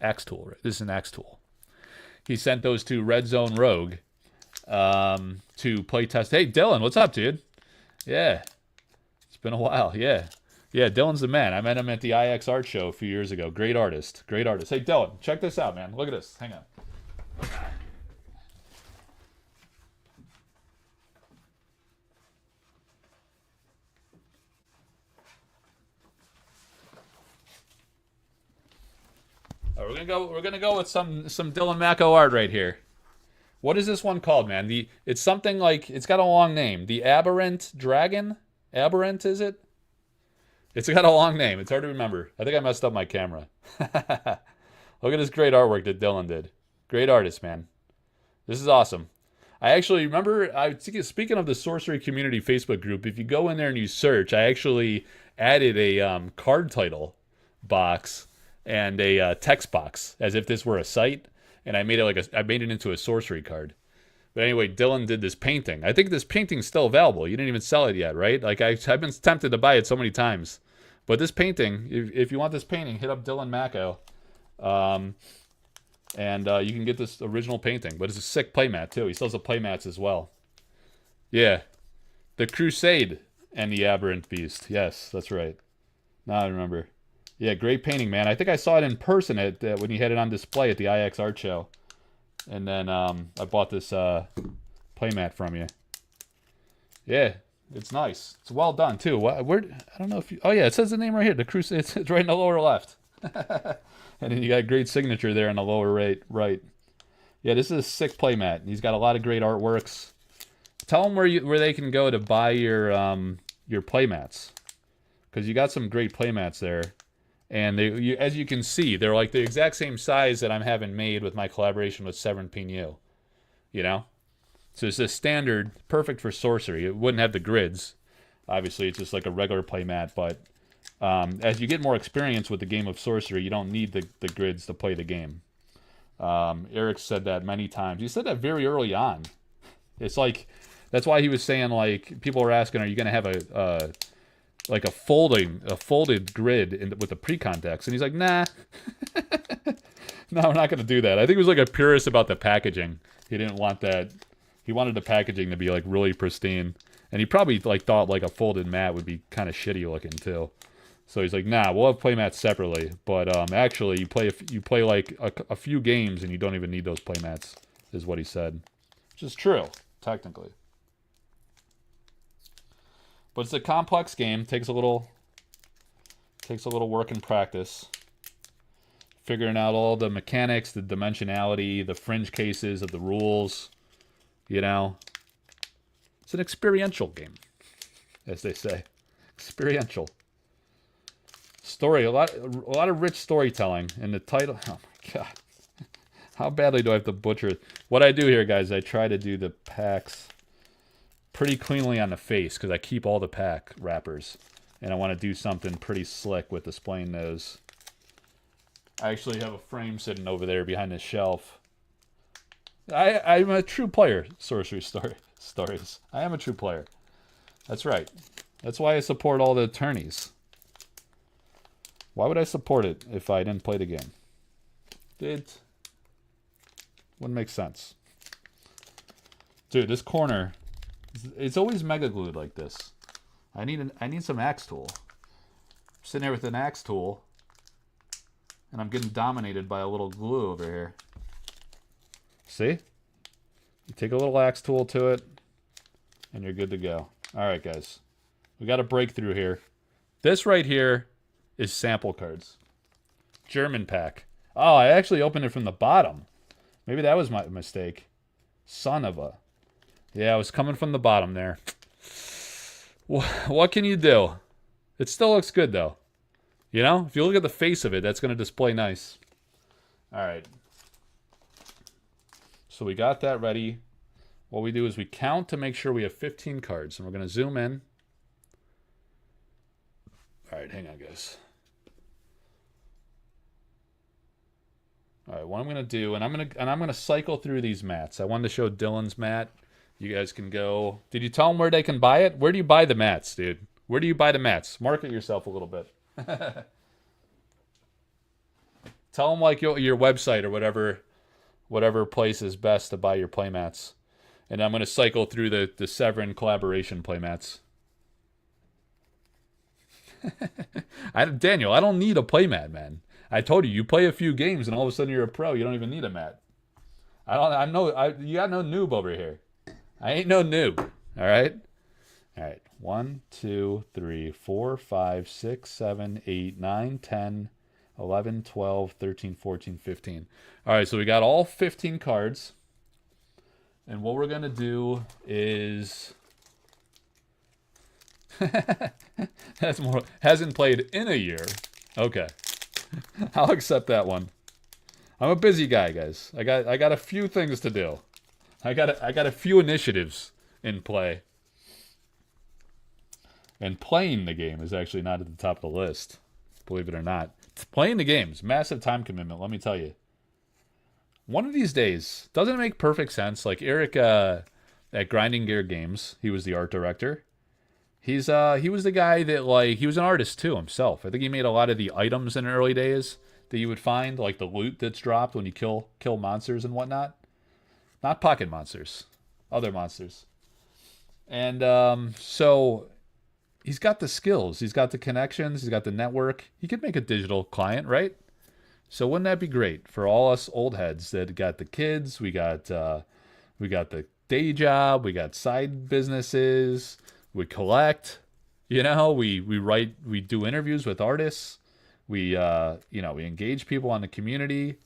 X-Tool. This is an X-Tool. He sent those to Red Zone Rogue to playtest. Hey, Dylan, what's up, dude? Yeah, it's been a while. Yeah, Dylan's the man. I met him at the IX Art Show a few years ago. Great artist. Hey, Dylan, check this out, man. Look at this. Hang on. We're gonna go with some Dylan Macco art right here. What is this one called, man? It's something like, it's got a long name. The Aberrant Dragon? Aberrant, is it? It's got a long name. It's hard to remember. I think I messed up my camera. Look at this great artwork that Dylan did. Great artist, man. This is awesome. I actually remember, speaking of the Sorcery Community Facebook group, if you go in there and you search, I actually added a card title box and a text box as if this were a site, and I made it I made it into a sorcery card. But anyway, Dylan did this painting. I think this painting's still available. You didn't even sell it yet, right? Like I've been tempted to buy it so many times. But this painting, if you want this painting, hit up Dylan Macco. And you can get this original painting. But it's a sick playmat, too. He sells the playmats as well. Yeah. The Crusade and the Aberrant Beast. Yes, that's right. Now I remember. Yeah, great painting, man. I think I saw it in person when he had it on display at the IX Art Show. And then I bought this playmat from you. Yeah, it's nice. It's well done, too. Where? I don't know if you... Oh, yeah, it says the name right here. The Crusade. It's right in the lower left. And then you got a great signature there in the lower right. Yeah, this is a sick playmat. He's got a lot of great artworks. Tell them where they can go to buy your playmats, because you got some great playmats there, and as you can see, they're like the exact same size that I'm having made with my collaboration with Severin Pignou. You know, so it's a standard, perfect for sorcery. It wouldn't have the grids. Obviously, it's just like a regular playmat, but as you get more experience with the game of sorcery, you don't need the grids to play the game. Eric said that many times. He said that very early on. It's like, that's why he was saying, like, people were asking, are you going to have a folded grid with the pre-context? And he's like, nah. No, we're not going to do that. I think he was like a purist about the packaging. He didn't want that. He wanted the packaging to be like really pristine. And he probably like thought like a folded mat would be kind of shitty looking too. So he's like, nah, we'll have playmats separately. But actually, you play like a few games and you don't even need those playmats, is what he said. Which is true, technically. But it's a complex game. Takes a little work and practice. Figuring out all the mechanics, the dimensionality, the fringe cases of the rules. You know, it's an experiential game, as they say. Experiential. Story, a lot of rich storytelling, and the title. Oh my god, how badly do I have to butcher it? What I do here, guys, I try to do the packs pretty cleanly on the face because I keep all the pack wrappers, and I want to do something pretty slick with displaying those. I actually have a frame sitting over there behind the shelf. I'm a true player. Sorcery stories. I am a true player. That's right. That's why I support all the attorneys. Why would I support it if I didn't play the game? It wouldn't make sense. Dude, this corner, it's always mega glued like this. I need some axe tool. I'm sitting there with an axe tool, and I'm getting dominated by a little glue over here. See? You take a little axe tool to it, and you're good to go. All right, guys. We got a breakthrough here. This right here is sample cards. German pack. Oh, I actually opened it from the bottom. Maybe that was my mistake. Son of a... Yeah, I was coming from the bottom there. What can you do? It still looks good, though. You know? If you look at the face of it, that's going to display nice. All right. So we got that ready. What we do is we count to make sure we have 15 cards. And we're going to zoom in. All right, hang on, guys. All right, what I'm gonna do, and I'm gonna cycle through these mats. I wanted to show Dylan's mat. You guys can go. Did you tell them where they can buy it? Where do you buy the mats, dude? Where do you buy the mats? Market yourself a little bit. Tell them like your website or whatever place is best to buy your playmats. And I'm gonna cycle through the Severin collaboration playmats. Daniel, I don't need a playmat, man. I told you, you play a few games and all of a sudden you're a pro. You don't even need a mat. You got no noob over here. I ain't no noob. All right? All right. 1, 2, 3, 4, 5, 6, 7, 8, 9, 10, 11, 12, 13, 14, 15. All right, so we got all 15 cards. And what we're going to do is... That's more... Hasn't played in a year. Okay. I'll accept that one. I'm a busy guy, guys. I got a few things to do. I got a few initiatives in play. And playing the game is actually not at the top of the list, believe it or not. Playing the game's massive time commitment, let me tell you. One of these days, doesn't it make perfect sense? Like Eric at Grinding Gear Games, he was the art director. He was the guy that like he was an artist too himself. I think he made a lot of the items in the early days that you would find, like the loot that's dropped when you kill monsters and whatnot. Not pocket monsters, other monsters. And so he's got the skills, he's got the connections, he's got the network. He could make a digital client, right? So wouldn't that be great for all us old heads that got the kids? We got the day job, we got side businesses, we collect, we write, we do interviews with artists, we we engage people on the community.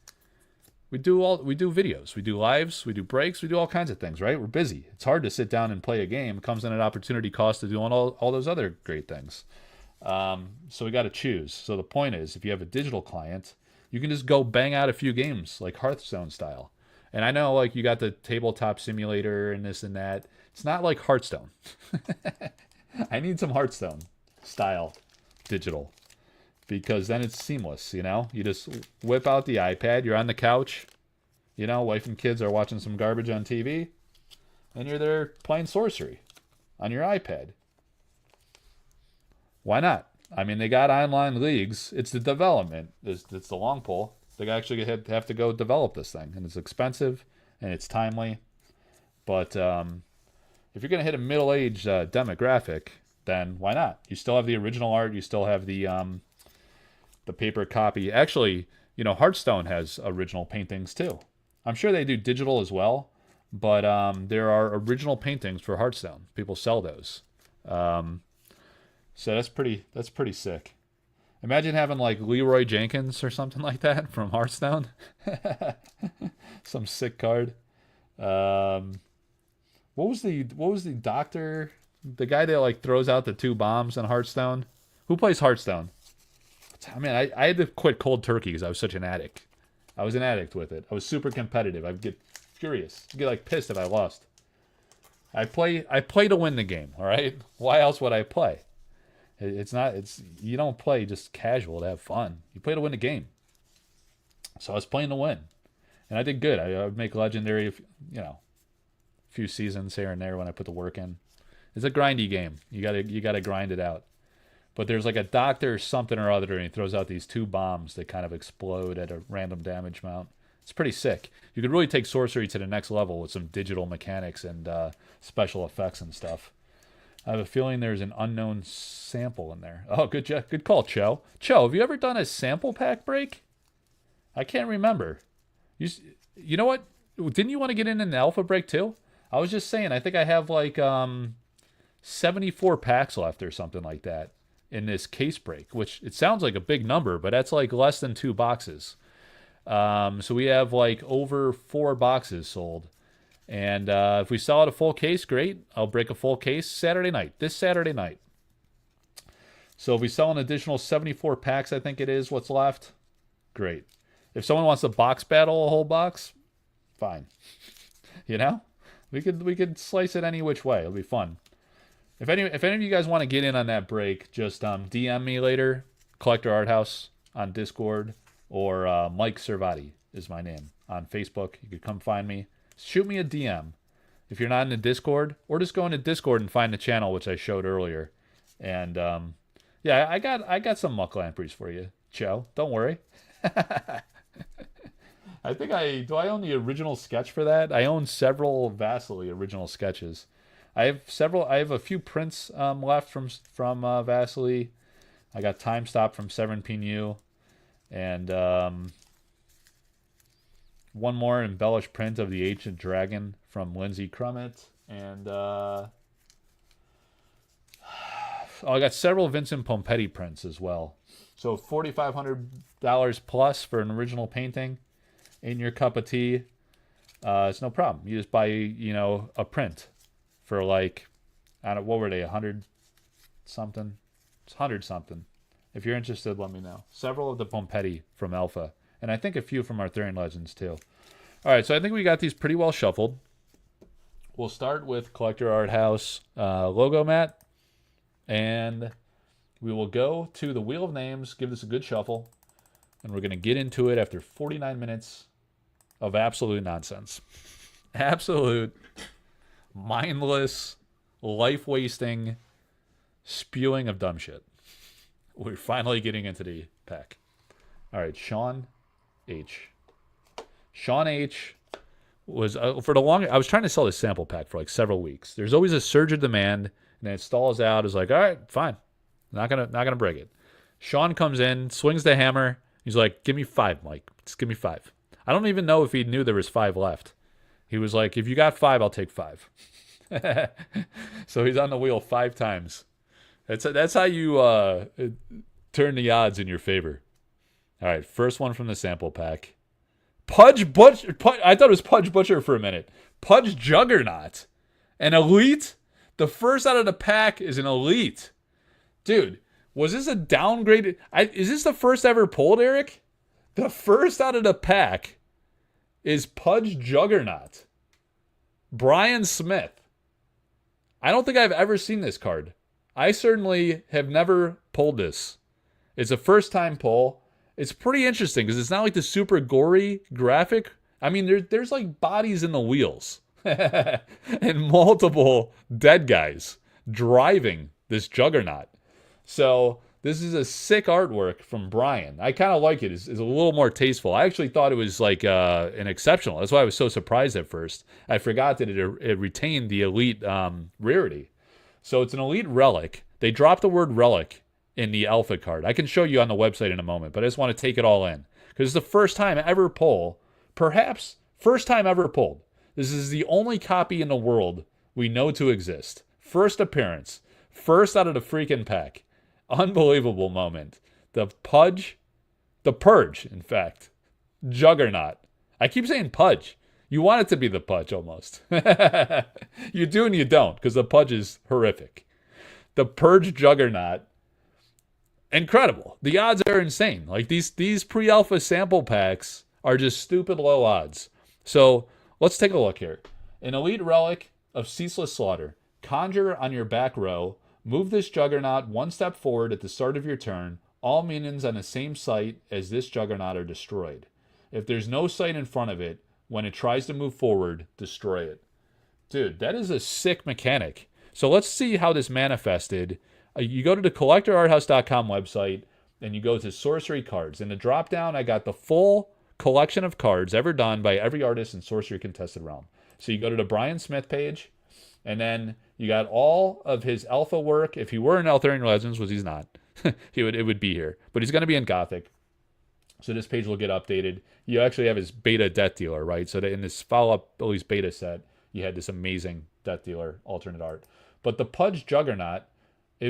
We do videos, we do lives, we do breaks, we do all kinds of things, right? We're busy. It's hard to sit down and play a game. It comes in at opportunity cost to doing all those other great things. So we got to choose. So the point is, if you have a digital client, you can just go bang out a few games like Hearthstone style. And I know like you got the tabletop simulator and this and that. It's not like Hearthstone. I need some Hearthstone style digital. Because then it's seamless, You just whip out the iPad, you're on the couch, wife and kids are watching some garbage on TV, and you're there playing Sorcery on your iPad. Why not? I mean, they got online leagues. It's the development. It's the long pull. They actually have to go develop this thing, and it's expensive, and it's timely. But if you're going to hit a middle-aged demographic, then why not? You still have the original art. You still have the paper copy. Actually, Hearthstone has original paintings too. I'm sure they do digital as well, but there are original paintings for Hearthstone. People sell those. So that's pretty sick. Imagine having like Leroy Jenkins or something like that from Hearthstone. Some sick card. What was the doctor? The guy that like throws out the two bombs in Hearthstone? Who plays Hearthstone? I mean, I had to quit cold turkey because I was such an addict. I was an addict with it. I was super competitive. I'd get furious. I'd get like pissed if I lost. I play to win the game, all right? Why else would I play? You don't play just casual to have fun. You play to win the game. So I was playing to win. And I did good. I would make legendary, a few seasons here and there when I put the work in. It's a grindy game. You gotta grind it out. But there's like a doctor or something or other, and he throws out these two bombs that kind of explode at a random damage amount. It's pretty sick. You could really take Sorcery to the next level with some digital mechanics and special effects and stuff. I have a feeling there's an unknown sample in there. Oh, good call, Cho. Cho, have you ever done a sample pack break? I can't remember. You know what? Didn't you want to get in an alpha break too? I was just saying, I think I have like 74 packs left or something like that in this case break, which it sounds like a big number, but that's like less than 2 boxes. So we have like over 4 boxes sold. And if we sell out a full case, great. I'll break a full case this Saturday night. So if we sell an additional 74 packs, I think it is what's left, great. If someone wants to box battle a whole box, fine. We could slice it any which way. It'll be fun. If any of you guys want to get in on that break, just DM me later, Collector Arthouse on Discord, or Mike Servati is my name on Facebook. You could come find me. Shoot me a DM if you're not in the Discord, or just go into Discord and find the channel which I showed earlier. And I got some muck lampreys for you, Cho. Don't worry. I think I own the original sketch for that. I own several Vasily original sketches. I have a few prints left from Vasily. I got Time Stop from Severin Pinu, and one more embellished print of the Ancient Dragon from Lindsay Crummett, and I got several Vincent Pompetti prints as well. So $4,500 plus for an original painting in your cup of tea. It's no problem. You just buy a print for like, I don't know, what were they, 100 something? It's 100 something. If you're interested, let me know. Several of the Pompetti from Alpha, and I think a few from Arthurian Legends too. All right, so I think we got these pretty well shuffled. we'll start with Collector Arthouse logo mat, and we will go to the Wheel of Names, give this a good shuffle, and we're going to get into it after 49 minutes of absolute nonsense. Absolute, mindless, life-wasting spewing of dumb shit. We're finally getting into the pack. All right, Sean H. Sean H. was for the long. I was trying to sell this sample pack for like several weeks. There's always a surge of demand, and then it stalls out. It's like, all right, fine, not gonna break it. Sean comes in, swings the hammer. He's like, give me 5, Mike. Just give me 5. I don't even know if he knew there was 5 left. He was like, if you got 5, I'll take 5. So he's on the wheel 5 times. That's how you turn the odds in your favor. All right, first one from the sample pack. Pudge Butcher. I thought it was Pudge Butcher for a minute. Pudge Juggernaut. An elite? The first out of the pack is an elite. Dude, was this a downgraded? Is this the first ever pulled, Eric? The first out of the pack is Pudge Juggernaut. Brian Smith. I don't think I've ever seen this card. I certainly have never pulled this. It's a first time pull. It's pretty interesting because it's not like the super gory graphic. I mean, there's like bodies in the wheels and multiple dead guys driving this Juggernaut. So this is a sick artwork from Brian. I kind of like it. It's a little more tasteful. I actually thought it was like an exceptional. That's why I was so surprised at first. I forgot that it retained the elite rarity. So it's an elite relic. They dropped the word relic in the alpha card. I can show you on the website in a moment, but I just want to take it all in. Because it's the first time ever pull. Perhaps first time ever pulled. This is the only copy in the world we know to exist. First appearance. First out of the freaking pack. Unbelievable moment. The Purge, in fact. Juggernaut. I keep saying Pudge. You want it to be the Pudge almost. You do and you don't, because the Pudge is horrific. The Purge Juggernaut. Incredible. The odds are insane. Like these pre-alpha sample packs are just stupid low odds. So let's take a look here. An elite relic of Ceaseless Slaughter. Conjure on your back row. Move this Juggernaut 1 step forward at the start of your turn. All minions on the same site as this Juggernaut are destroyed. If there's no site in front of it, when it tries to move forward, destroy it. Dude, that is a sick mechanic. So let's see how this manifested. You go to the collectorarthouse.com website, and you go to Sorcery cards. In the drop-down, I got the full collection of cards ever done by every artist in Sorcery Contested Realm. So you go to the Brian Smith page, and then you got all of his alpha work. If he were in Eltharian Legends, which he's not, it would be here. But he's going to be in Gothic. So this page will get updated. You actually have his beta Death Dealer, right? So that in this follow-up, at least beta set, you had this amazing Death Dealer alternate art. But the Pudge Juggernaut,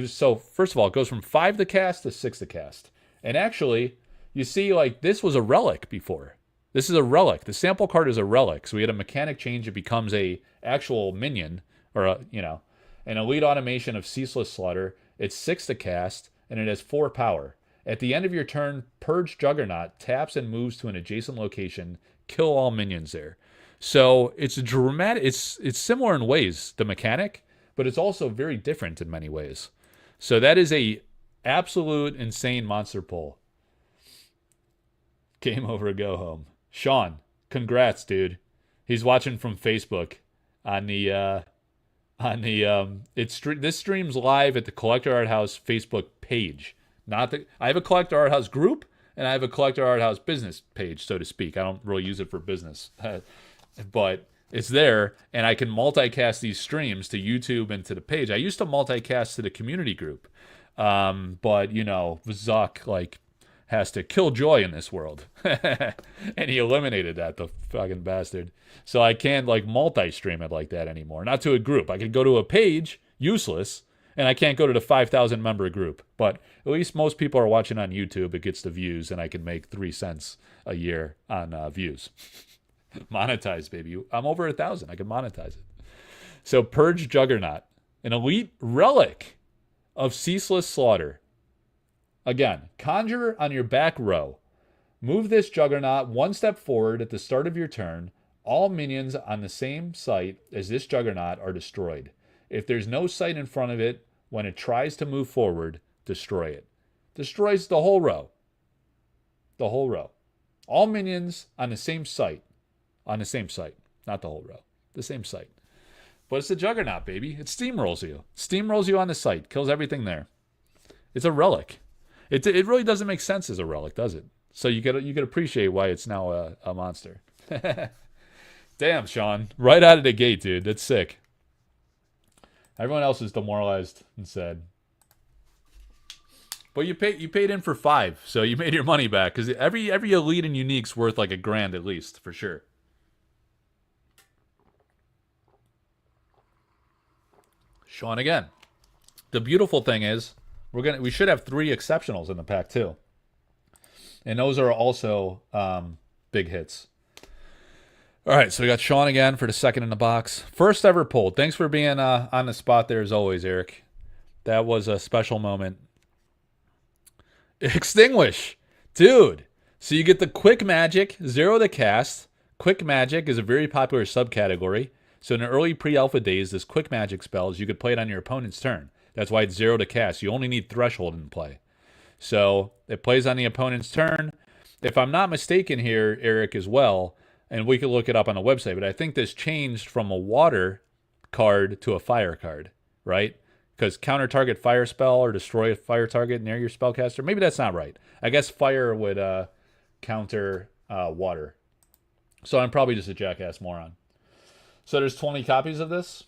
so first of all, it goes from 5 to cast to 6 to cast. And actually, you see, like, this was a relic before. This is a relic. The sample card is a relic. So we had a mechanic change. It becomes a actual minion, or an elite automation of Ceaseless Slaughter. It's 6 to cast, and it has 4 power. At the end of your turn, Purge Juggernaut taps and moves to an adjacent location. Kill all minions there. So it's dramatic. It's similar in ways, the mechanic, but it's also very different in many ways. So that is a absolute insane monster pull. Game over, go home. Sean, congrats, dude. He's watching from Facebook on the this streams live at the Collector Art House Facebook page. I have a Collector Art House group, and I have a Collector Art House business page, so to speak. I don't really use it for business, but it's there, and I can multicast these streams to YouTube and to the page. I used to multicast to the community group, but Zuck has to kill joy in this world, and he eliminated that, the fucking bastard. So I can't multi-stream it like that anymore. Not to a group. I could go to a page, useless. And I can't go to the 5,000 member group. But at least most people are watching on YouTube. It gets the views, and I can make 3 cents a year on views. Monetize, baby. I'm over 1,000. I can monetize it. So Purge Juggernaut, an elite relic of Ceaseless Slaughter. Again, conjure on your back row. Move this Juggernaut 1 step forward at the start of your turn. All minions on the same site as this Juggernaut are destroyed. If there's no site in front of it, when it tries to move forward, destroy it. Destroys the whole row. The whole row. All minions on the same site. On the same site. Not the whole row. The same site. But it's the Juggernaut, baby. It steamrolls you. Steamrolls you on the site. Kills everything there. It's a relic. It really doesn't make sense as a relic, does it? So you could appreciate why it's now a monster. Damn, Sean. Right out of the gate, dude. That's sick. Everyone else is demoralized and sad. But you paid in for 5, so you made your money back. Because every elite and unique's worth like $1,000 at least, for sure. Sean again. The beautiful thing is, we should have 3 exceptionals in the pack too. And those are also big hits. All right, so we got Sean again for the second in the box. First ever pulled. Thanks for being on the spot there as always, Eric. That was a special moment. Extinguish. Dude. So you get the Quick Magic, 0 to cast. Quick Magic is a very popular subcategory. So in the early pre-alpha days, this Quick Magic spells, you could play it on your opponent's turn. That's why it's 0 to cast. You only need Threshold in play. So it plays on the opponent's turn. If I'm not mistaken here, Eric, as well, and we could look it up on the website, but I think this changed from a water card to a fire card, right? Because counter target fire spell or destroy a fire target near your spellcaster. Maybe that's not right. I guess fire would counter water. So I'm probably just a jackass moron. So there's 20 copies of this.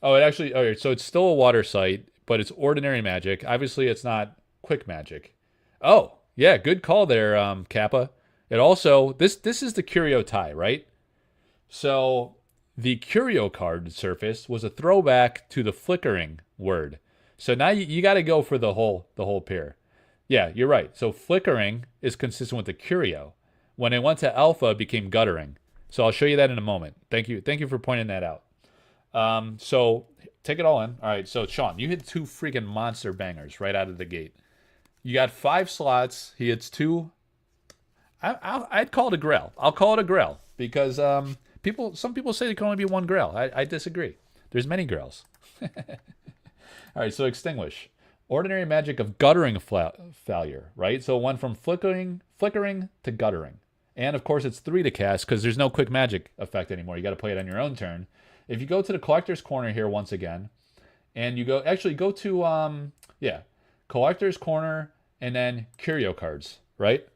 Oh, it actually, okay, so it's still a water site, but it's ordinary magic. Obviously, it's not quick magic. Oh, yeah, good call there, Kappa. It also, this is the Curio tie, right? So the Curio card surface was a throwback to the flickering word. So now you got to go for the whole pair. Yeah, you're right. So flickering is consistent with the Curio. When it went to alpha, it became guttering. So I'll show you that in a moment. Thank you for pointing that out. So take it all in. All right, so Sean, you hit 2 freaking monster bangers right out of the gate. You got 5 slots. He hits 2. I'd call it a grail. I'll call it a grail because some people say there can only be 1 grail. I disagree. There's many grails. All right, so extinguish. Ordinary magic of guttering failure, right? So it went from flickering to guttering. And of course it's 3 to cast because there's no quick magic effect anymore. You got to play it on your own turn. If you go to the collector's corner here once again, and you go to collector's corner and then Curio cards, right?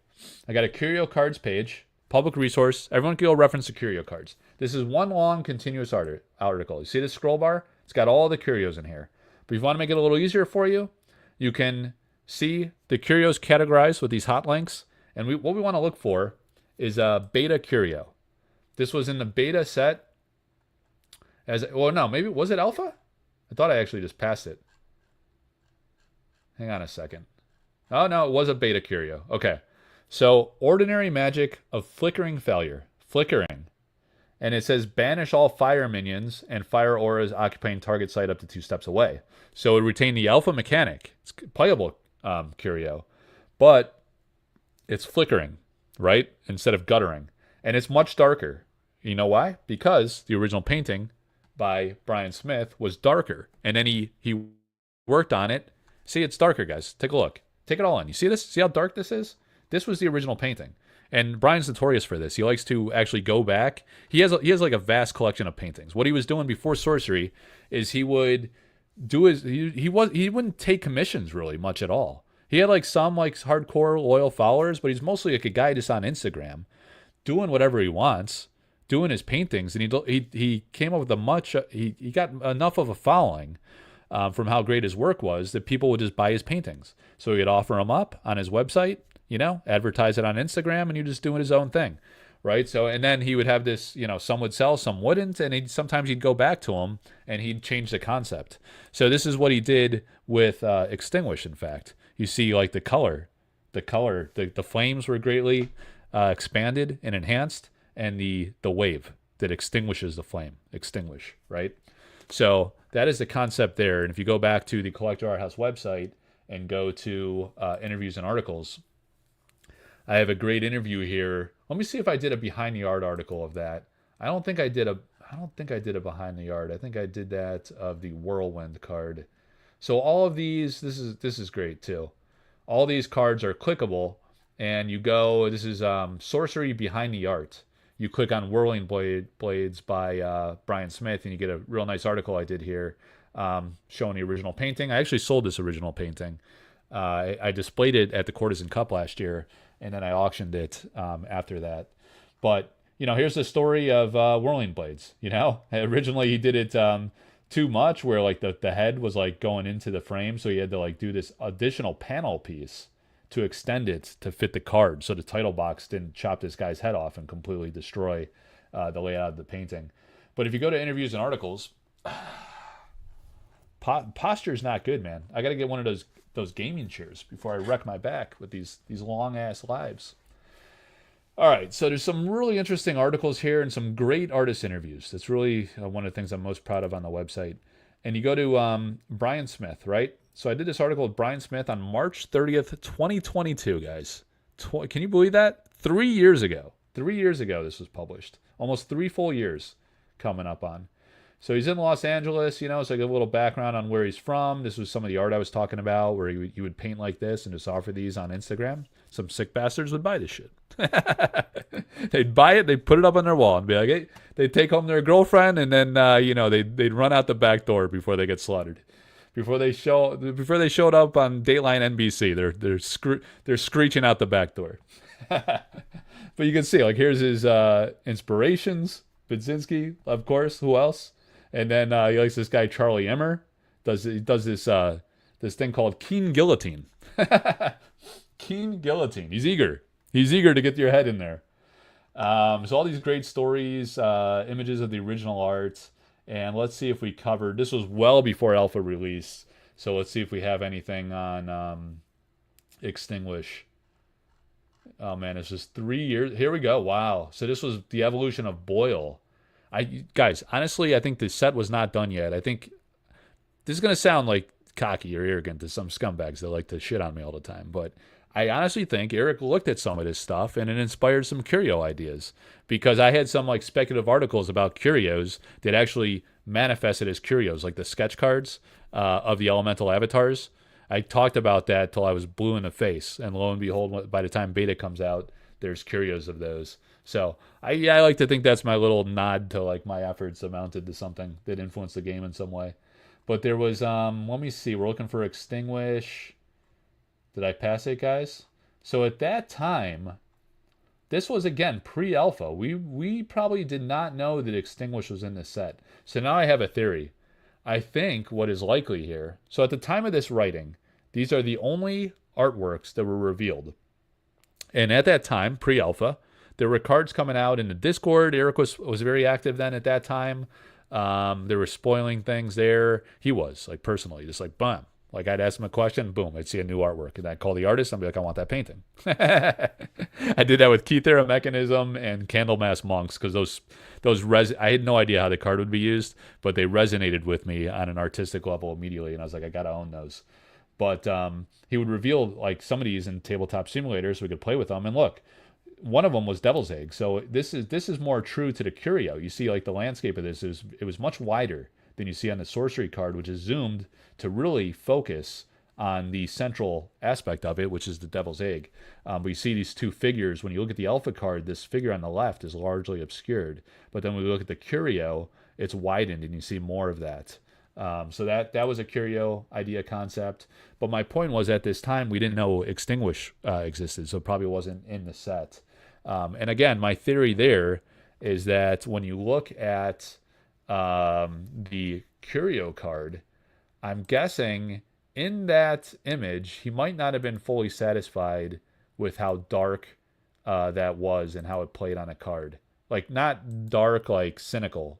I got a Curio cards page, public resource. Everyone can go reference the Curio cards. This is one long continuous article. You see the scroll bar? It's got all the Curios in here. But if you want to make it a little easier for you, you can see the Curios categorized with these hot links. And what we want to look for is a beta Curio. This was in the beta set. Maybe was it alpha? I thought I actually just passed it. Hang on a second. Oh, no, it was a beta Curio. Okay. So, ordinary magic of flickering failure. Flickering. And it says banish all fire minions and fire auras occupying target site up to 2 steps away. So it retained the alpha mechanic. It's playable Curio. But it's flickering, right? Instead of guttering. And it's much darker. You know why? Because the original painting by Brian Smith was darker. And then he worked on it. See, it's darker, guys. Take a look. Take it all in. You see this? See how dark this is? This was the original painting. And Brian's notorious for this. He likes to actually go back. He has like a vast collection of paintings. What he was doing before Sorcery is he would do he wouldn't take commissions really much at all. He had like some like hardcore loyal followers, but he's mostly like a guy just on Instagram doing whatever he wants, doing his paintings, and he came up with he got enough of a following from how great his work was that people would just buy his paintings. So he'd offer them up on his website, advertise it on Instagram, and you're just doing his own thing, right? So, and then he would have this, some would sell, some wouldn't, and sometimes he'd go back to them and he'd change the concept. So this is what he did with Extinguish, in fact. You see like the flames were greatly expanded and enhanced, and the wave that extinguishes the flame, extinguish, right? So that is the concept there. And if you go back to the Collector Arthouse website and go to interviews and articles, I have a great interview here. Let me see if I did a behind the art article of that. I don't think I did a. I don't think I did a behind the yard. I think I did that of the whirlwind card. So all of these, this is great too. All these cards are clickable, and you go. This is sorcery behind the art. You click on Whirling Blades by Brian Smith, and you get a real nice article I did here showing the original painting. I actually sold this original painting. I displayed it at the Courtesan Cup last year, and then I auctioned it after that. But here's the story of Whirling Blades. Originally he did it too much, where like the head was like going into the frame, so he had to like do this additional panel piece to extend it to fit the card, so the title box didn't chop this guy's head off and completely destroy the layout of the painting. But if you go to interviews and articles, posture's not good, man. I got to get one of those gaming chairs before I wreck my back with these long ass lives. All right, so there's some really interesting articles here and some great artist interviews. That's really one of the things I'm most proud of on the website. And you go to Brian Smith, right? So I did this article with Brian Smith on March 30th, 2022, guys. Can you believe that? 3 years ago. 3 years ago this was published. Almost 3 full years coming up on. So he's in Los Angeles, so I get a little background on where he's from. This was some of the art I was talking about, where he would paint like this and just offer these on Instagram. Some sick bastards would buy this shit. They'd buy it, they'd put it up on their wall and be like, hey, they'd take home their girlfriend, and then they'd run out the back door before they get slaughtered. Before they showed up on Dateline NBC, they're screeching out the back door. But you can see, like, here's his inspirations. Budzinski, of course. Who else? And then he likes this guy Charlie Emmer. He does this thing called Keen Guillotine. Keen Guillotine. He's eager. He's eager to get your head in there. So all these great stories, images of the original art. And let's see if we covered. This was well before alpha release. So let's see if we have anything on Extinguish. Oh man, it's just 3 years. Here we go. Wow. So this was the evolution of Boyle. Guys, honestly, I think the set was not done yet. I think this is going to sound like cocky or arrogant to some scumbags that like to shit on me all the time, but I honestly think Eric looked at some of this stuff and it inspired some curio ideas, because I had some like speculative articles about curios that actually manifested as curios, like the sketch cards of the elemental avatars. I talked about that till I was blue in the face, and lo and behold, by the time beta comes out, there's curios of those. So I like to think that's my little nod to like my efforts amounted to something that influenced the game in some way. But there was let me see, we're looking for Extinguish. Did I pass it, guys? So at that time, this was again pre-alpha. We probably did not know that Extinguish was in this set. So now I have a theory. I think what is likely here. So at the time of this writing, these are the only artworks that were revealed. And at that time, pre-alpha, there were cards coming out in the Discord. Eric was very active then at that time. They were spoiling things there. He was, like, personally, just like, bam. Like, I'd ask him a question, boom, I'd see a new artwork. And I'd call the artist and be like, I want that painting. I did that with Key Thera Mechanism and Candlemass Monks, because I had no idea how the card would be used, but they resonated with me on an artistic level immediately, and I was like, I gotta own those. But he would reveal, like, some of these in Tabletop Simulator so we could play with them. And look, one of them was Devil's Egg. So this is more true to the curio. You see, like, the landscape of this it was much wider than you see on the Sorcery card, which is zoomed to really focus on the central aspect of it, which is the Devil's Egg. But you see these two figures. When you look at the Alpha card, this figure on the left is largely obscured. But then when we look at the curio, it's widened, and you see more of that. So that was a curio idea concept. But my point was, at this time, we didn't know Extinguish existed, so it probably wasn't in the set. And again, my theory there is that when you look at the curio card, I'm guessing in that image, he might not have been fully satisfied with how dark that was and how it played on a card. Like, not dark like cynical,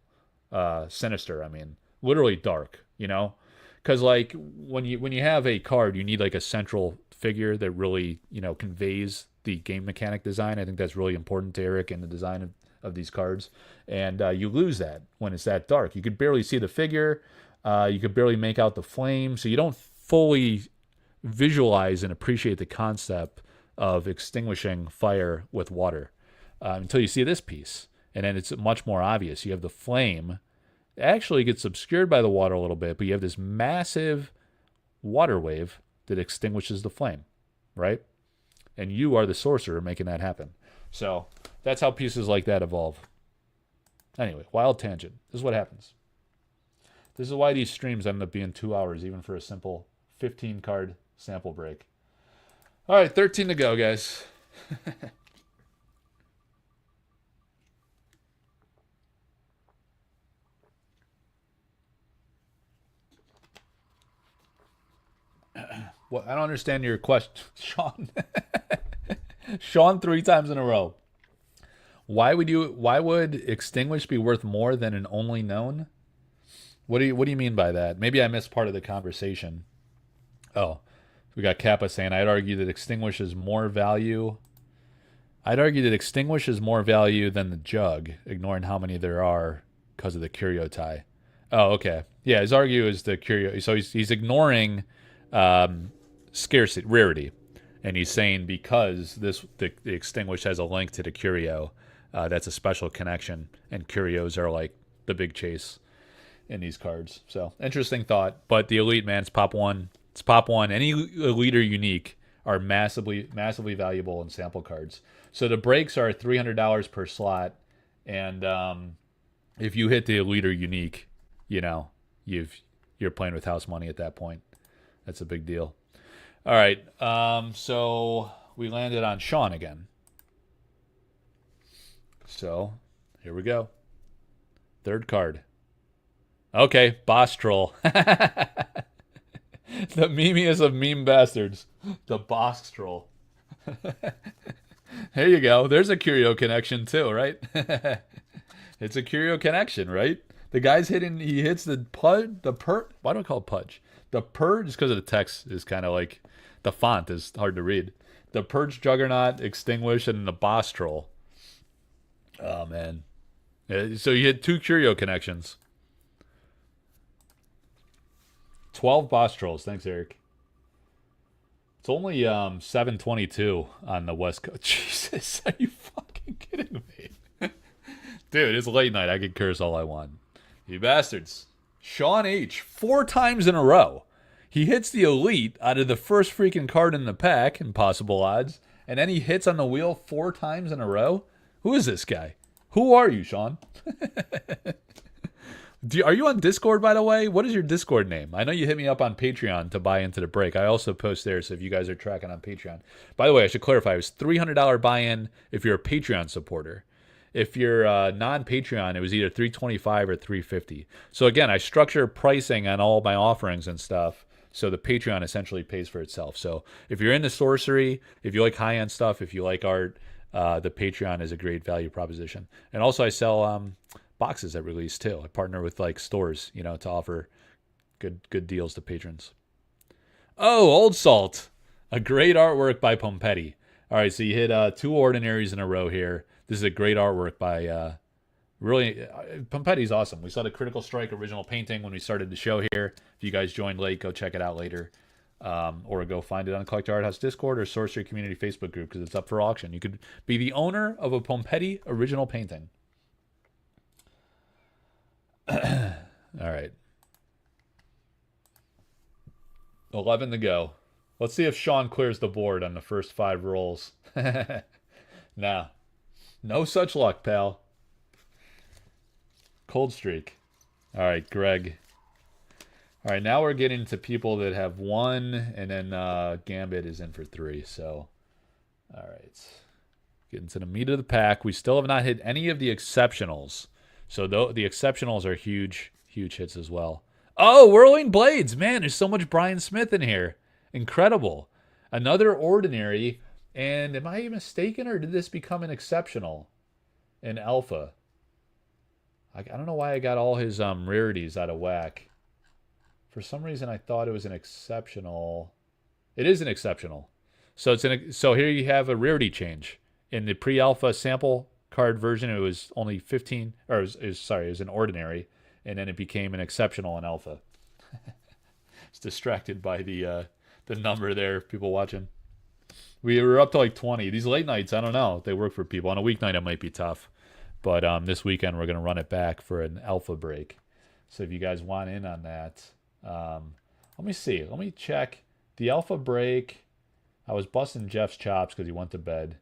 sinister, I mean. Literally dark, Because, like, when you have a card, you need, like, a central figure that really, conveys the game mechanic design. I think that's really important to Eric in the design of these cards. And you lose that when it's that dark. You could barely see the figure. You could barely make out the flame. So you don't fully visualize and appreciate the concept of extinguishing fire with water until you see this piece. and then it's much more obvious. You have the flame. It actually gets obscured by the water a little bit, but you have this massive water wave that extinguishes the flame, right? And you are the sorcerer making that happen. So that's how pieces like that evolve. Anyway, wild tangent. This is what happens. This is why these streams end up being 2 hours, even for a simple 15-card sample break. All right, 13 to go, guys. Well, I don't understand your question, Sean. Sean 3 times in a row. Why would extinguish be worth more than an only known? What do you mean by that? Maybe I missed part of the conversation. Oh, we got Kappa saying I'd argue that extinguish is more value. I'd argue that extinguish is more value than the jug, ignoring how many there are because of the curio tie. Oh, okay. Yeah, his argue is the curio. So he's ignoring scarcity, rarity, and he's saying because the extinguish has a link to the curio, that's a special connection, and curios are like the big chase in these cards. So interesting thought. But the elite, man, it's pop one. It's pop one. Any elite or unique are massively valuable in sample cards. So the breaks are $300 per slot, and if you hit the elite or unique, you know you're playing with house money at that point. That's a big deal. All right, so we landed on Sean again. So here we go. Third card. Okay, Boss Troll. The memeiest of meme bastards. The Boss Troll. There you go. There's a curio connection too, right? It's a curio connection, right? The guy's hitting, he hits the pudge, why do I call it pudge? The purge, just because of the text is kind of like, the font is hard to read. The Purge Juggernaut, Extinguish, and the Boss Troll. Oh, man. So you hit 2 curio connections. 12 Boss Trolls. Thanks, Eric. It's only 7:22 on the West Coast. Jesus, are you fucking kidding me? Dude, it's late night. I can curse all I want. You bastards. Sean H. 4 times in a row. He hits the elite out of the first freaking card in the pack, impossible odds, and then he hits on the wheel 4 times in a row? Who is this guy? Who are you, Sean? Are you on Discord, by the way? What is your Discord name? I know you hit me up on Patreon to buy into the break. I also post there, so if you guys are tracking on Patreon. By the way, I should clarify, it was $300 buy-in if you're a Patreon supporter. If you're non-Patreon, it was either $325 or $350. So again, I structure pricing on all my offerings and stuff, so the Patreon essentially pays for itself. So if you're into sorcery, if you like high-end stuff, if you like art, the Patreon is a great value proposition. And also I sell boxes at release too. I partner with like stores, to offer good deals to patrons. Oh, Old Salt. A great artwork by Pompetti. All right, so you hit 2 ordinaries in a row here. This is a great artwork by Pompetti's awesome. We saw the Critical Strike original painting when we started the show here. If you guys joined late, go check it out later. Or go find it on Collector Arthouse Discord or Sorcery Community Facebook group because it's up for auction. You could be the owner of a Pompetti original painting. All right. 11 to go. Let's see if Sean clears the board on the first 5 rolls. Nah. No such luck, pal. Cold streak. All right, Greg. All right, now we're getting to people that have 1, and then Gambit is in for 3. So, all right. Getting to the meat of the pack. We still have not hit any of the exceptionals. So the exceptionals are huge hits as well. Oh, Whirling Blades. Man, there's so much Brian Smith in here. Incredible. Another ordinary. And am I mistaken, or did this become an exceptional in alpha? I don't know why I got all his rarities out of whack. For some reason, I thought it was an exceptional. It is an exceptional. So so here you have a rarity change. In the pre-alpha sample card version, it was only 15, or it was an ordinary, and then it became an exceptional in alpha. It's distracted by the number there, people watching. We were up to like 20. These late nights, I don't know. They work for people. On a weeknight, it might be tough. But this weekend we're going to run it back for an alpha break. So if you guys want in on that, let me see. Let me check the alpha break. I was busting Jeff's chops because he went to bed.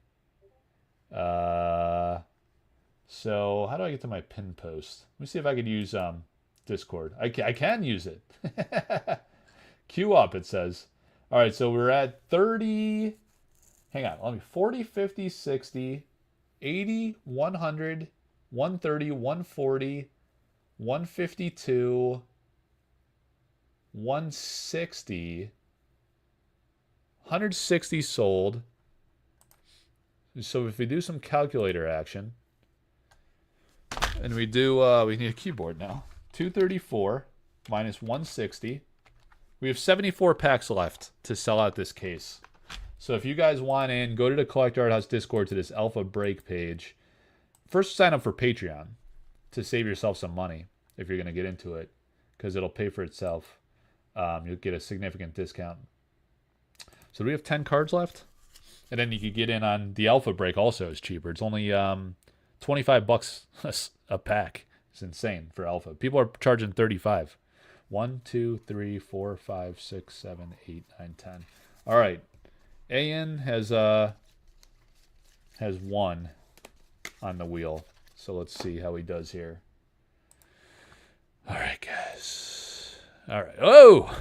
So how do I get to my pin post? Let me see if I could use Discord. I can use it. Queue up, it says. All right, so we're at 30. Hang on. Let me 40, 50, 60, 80, 100, 130, 140, 152, 160, 160 sold. So if we do some calculator action, and we do, we need a keyboard now. 234 minus 160. We have 74 packs left to sell out this case. So if you guys want in, go to the Collector Arthouse Discord to this alpha break page. First, sign up for Patreon to save yourself some money if you're going to get into it, because it'll pay for itself. You'll get a significant discount. So do we have 10 cards left? And then you could get in on the alpha break also is cheaper. It's only $25 a pack. It's insane for alpha. People are charging 35. 1, 2, 3, 4, 5, 6, 7, 8, 9, 10. All right. AN has 1 on the wheel. So let's see how he does here. All right, guys. All right. Oh!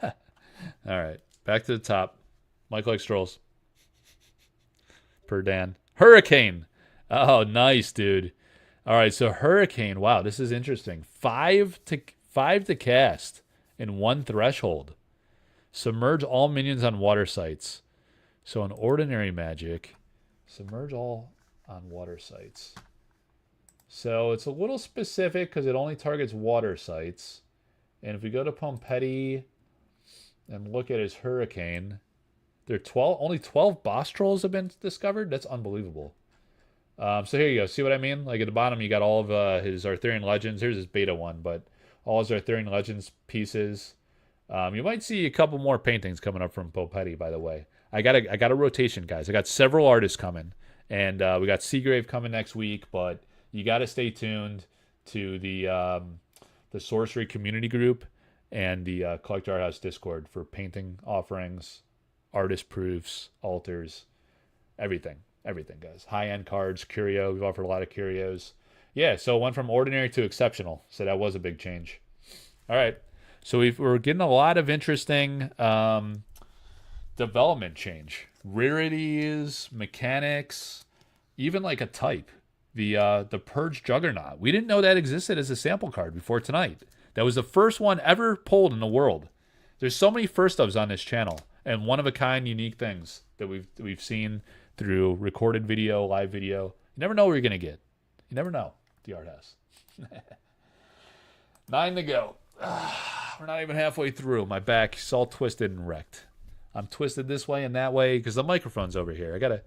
All right. Back to the top. Michael X Strolls. Per Dan. Hurricane. Oh, nice, dude. All right, so Hurricane. Wow, this is interesting. 5 to cast and 1 threshold. Submerge all minions on water sites. So an ordinary magic. Submerge all on water sites. So it's a little specific because it only targets water sites. And if we go to Pompetti and look at his Hurricane, only 12 boss trolls have been discovered. That's unbelievable. So here you go. See what I mean? Like at the bottom, you got all of his Arthurian Legends. Here's his beta one, but all his Arthurian Legends pieces. You might see a couple more paintings coming up from Pompetti, by the way. I got a rotation, guys. I got several artists coming, and we got Seagrave coming next week. But you got to stay tuned to the Sorcery community group and the Collector Arthouse Discord for painting offerings, artist proofs, altars, everything, guys. High-end cards, curio. We've offered a lot of curios. Yeah, so it went from ordinary to exceptional. So that was a big change. All right. So we're getting a lot of interesting development change. Rarities, mechanics, even like a type. The Purge Juggernaut. We didn't know that existed as a sample card before tonight. That was the first one ever pulled in the world. There's so many first ofs on this channel, and one-of-a-kind unique things that we've seen through recorded video, live video. You never know what you're going to get. You never know. The Arthouse. 9 to go. We're not even halfway through. My back's all twisted and wrecked. I'm twisted this way and that way because the microphone's over here. I gotta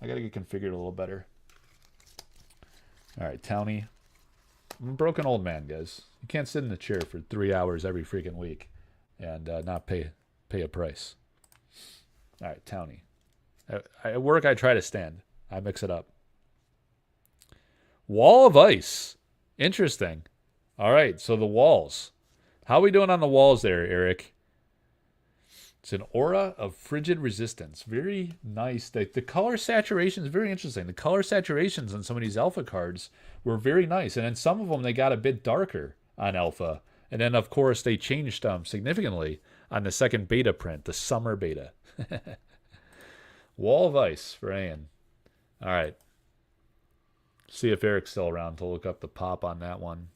get configured a little better. All right, Townie. I'm a broken old man, guys. You can't sit in the chair for 3 hours every freaking week and not pay a price. All right, Townie. At work, I try to stand. I mix it up. Wall of Ice. Interesting. All right, so the walls. How are we doing on the walls there, Eric? It's an aura of frigid resistance. Very nice. The color saturation is very interesting. The color saturations on some of these alpha cards were very nice. And then some of them, they got a bit darker on alpha. And then, of course, they changed significantly on the second beta print, the summer beta. Wall of Ice for Ian. All right. See if Eric's still around to look up the pop on that one.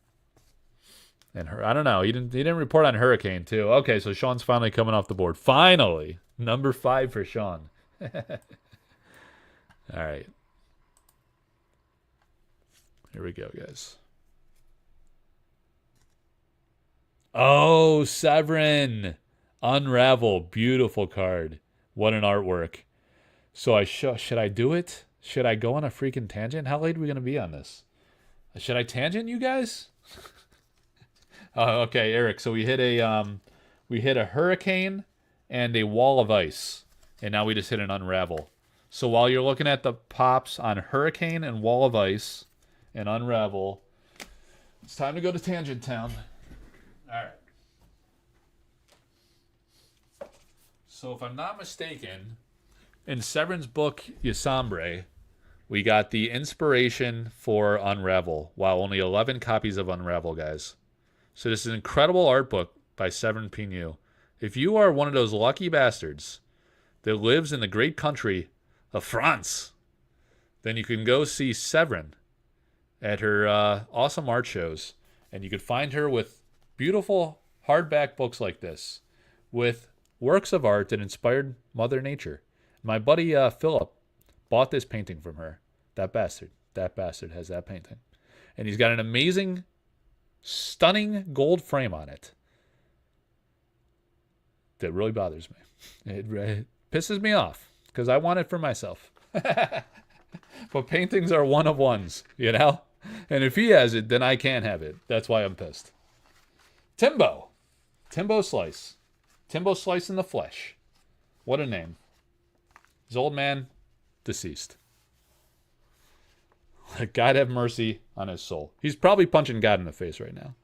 And I don't know. He didn't report on Hurricane too. Okay, so Sean's finally coming off the board. Finally, number 5 for Sean. All right. Here we go, guys. Oh, Severin. Unravel. Beautiful card. What an artwork. So should I do it? Should I go on a freaking tangent? How late are we going to be on this? Should I tangent, you guys? Okay, Eric. So we hit a Hurricane and a Wall of Ice, and now we just hit an Unravel. So while you're looking at the pops on Hurricane and Wall of Ice, and Unravel. It's time to go to Tangent Town. All right. So if I'm not mistaken, in Severin's book, Ysambre, we got the inspiration for Unravel. Wow, only 11 copies of Unravel, guys. So this is an incredible art book by Severin Pignou. If you are one of those lucky bastards that lives in the great country of France, then you can go see Severin at her awesome art shows. And you could find her with beautiful hardback books like this, with works of art that inspired Mother Nature. My buddy Philip bought this painting from her. That bastard has that painting. And he's got an amazing, stunning gold frame on it that really bothers me. It pisses me off because I want it for myself. But paintings are one of ones, you know? And if he has it, then I can't have it. That's why I'm pissed. Timbo. Timbo Slice. Timbo Slice in the flesh. What a name. His old man, deceased. God have mercy on his soul. He's probably punching God in the face right now.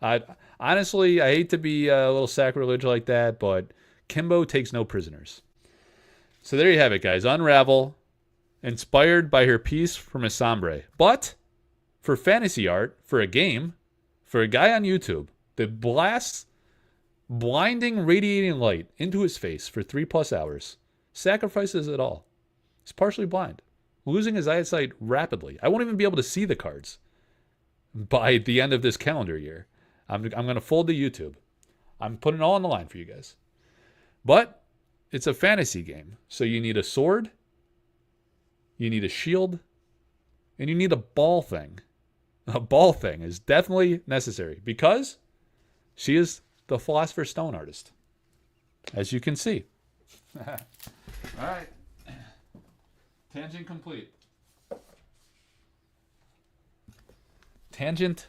Honestly, I hate to be a little sacrilege like that, but Kimbo takes no prisoners. So there you have it, guys. Unravel, inspired by her piece from Ysambre. But for fantasy art, for a game, for a guy on YouTube that blasts blinding, radiating light into his face for 3+ hours, sacrifices it all. He's partially blind, losing his eyesight rapidly. I won't even be able to see the cards by the end of this calendar year. I'm going to fold to YouTube. I'm putting it all on the line for you guys. But it's a fantasy game, so you need a sword, you need a shield, and you need a ball thing. A ball thing is definitely necessary because she is the Philosopher's Stone artist, as you can see. All right. Tangent complete. Tangent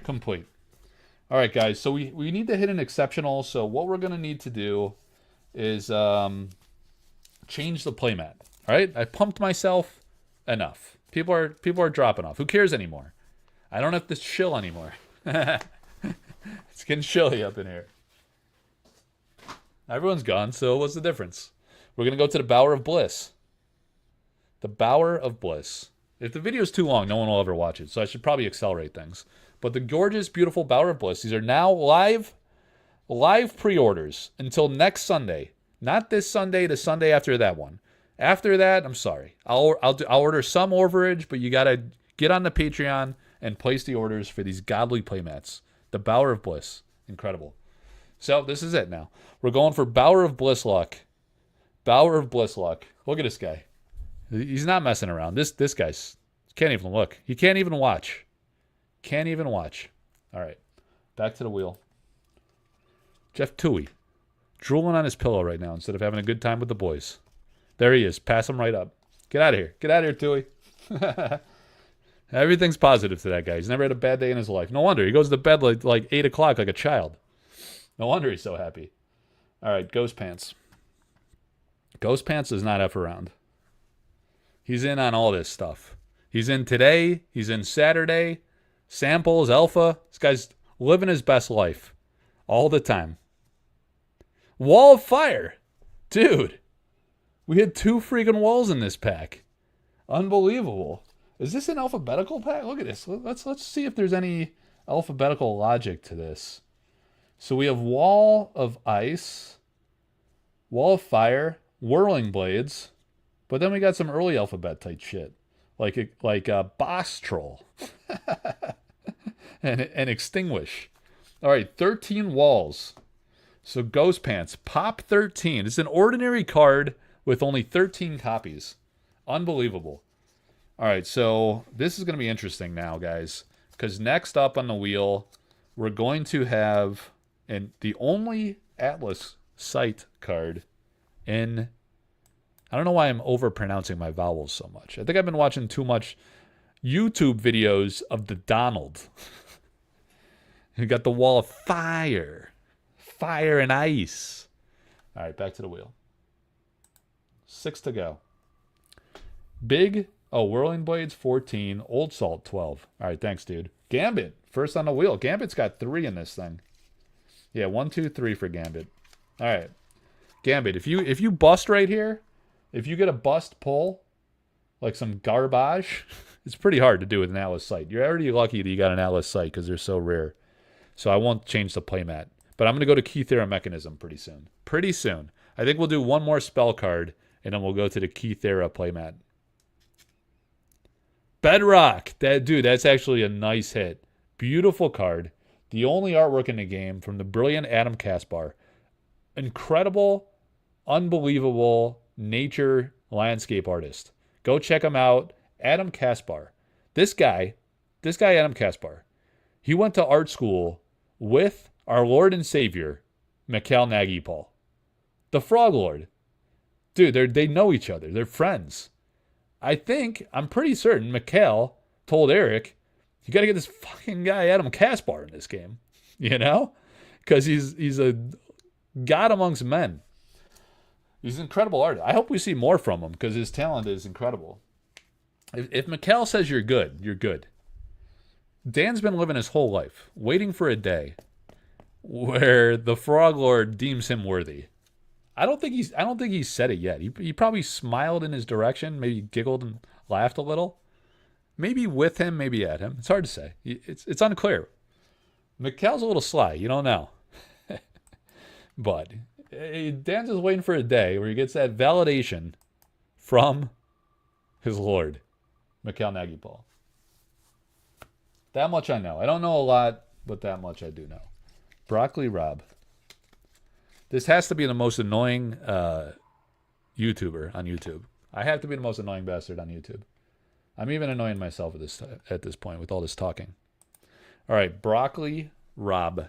complete. All right, guys. So we need to hit an exceptional. So what we're going to need to do is change the playmat. All right. I pumped myself enough. People are dropping off. Who cares anymore? I don't have to chill anymore. It's getting chilly up in here. Everyone's gone, so what's the difference? We're going to go to the Bower of Bliss. The Bower of Bliss. If the video's too long, no one will ever watch it, so I should probably accelerate things. But the gorgeous, beautiful Bower of Bliss, these are now live pre-orders until next Sunday. Not this Sunday, the Sunday after that one. After that, I'm sorry. I'll order some overage, but you got to get on the Patreon and place the orders for these godly playmats. The Bower of Bliss. Incredible. So this is it now. We're going for Bower of Bliss luck. Bower of Bliss luck. Look at this guy. He's not messing around. This guy's can't even look. He can't even watch. Can't even watch. All right. Back to the wheel. Jeff Toohey. Drooling on his pillow right now instead of having a good time with the boys. There he is. Pass him right up. Get out of here. Get out of here, Toohey. Everything's positive to that guy. He's never had a bad day in his life. No wonder. He goes to bed like 8 o'clock like a child. No wonder he's so happy. All right, Ghost Pants. Ghost Pants does not F around. He's in on all this stuff. He's in today. He's in Saturday. Samples, Alpha. This guy's living his best life. All the time. Wall of Fire. Dude. We had 2 freaking walls in this pack. Unbelievable. Is this an alphabetical pack? Look at this. Let's see if there's any alphabetical logic to this. So we have Wall of Ice, Wall of Fire, Whirling Blades, but then we got some early alphabet type shit, like Boss Troll, and Extinguish. All right, 13 walls. So Ghost Pants, Pop 13. It's an ordinary card with only 13 copies. Unbelievable. All right, so this is going to be interesting now, guys, because next up on the wheel, we're going to have the only Atlas site card in... I don't know why I'm overpronouncing my vowels so much. I think I've been watching too much YouTube videos of the Donald. You got the Wall of Fire. Fire and Ice. All right, back to the wheel. 6 to go. Big Oh, Whirling Blades 14, Old Salt 12. All right, thanks, dude. Gambit, first on the wheel. Gambit's got 3 in this thing. Yeah, 1, 2, 3 for Gambit. All right, Gambit. If you bust right here, if you get a bust pull, like some garbage, it's pretty hard to do with an Atlas Sight. You're already lucky that you got an Atlas Sight because they're so rare. So I won't change the playmat. But I'm going to go to Key Thera Mechanism pretty soon. Pretty soon. I think we'll do one more spell card, and then we'll go to the Key Thera playmat. Bedrock. Dude, that's actually a nice hit. Beautiful card. The only artwork in the game from the brilliant Adam Kaspar. Incredible, unbelievable nature landscape artist. Go check him out. Adam Kaspar. This guy, Adam Kaspar, he went to art school with our Lord and Savior, Mikhail Nagipal. The Frog Lord. Dude, they know each other. They're friends. I'm pretty certain Mikhail told Eric, you got to get this fucking guy Adam Kaspar in this game. You know? Because he's a god amongst men. He's an incredible artist. I hope we see more from him because his talent is incredible. If Mikhail says you're good, you're good. Dan's been living his whole life waiting for a day where the Frog Lord deems him worthy. I don't think he's said it yet. He probably smiled in his direction, maybe giggled and laughed a little. Maybe with him, maybe at him. It's hard to say. It's unclear. Mikhail's a little sly. You don't know. But Dan's just waiting for a day where he gets that validation from his lord, Mikhail Nagipal. That much I know. I don't know a lot, but that much I do know. Broccoli Rob. This has to be the most annoying YouTuber on YouTube. I have to be the most annoying bastard on YouTube. I'm even annoying myself at this point with all this talking. All right, Broccoli Rob.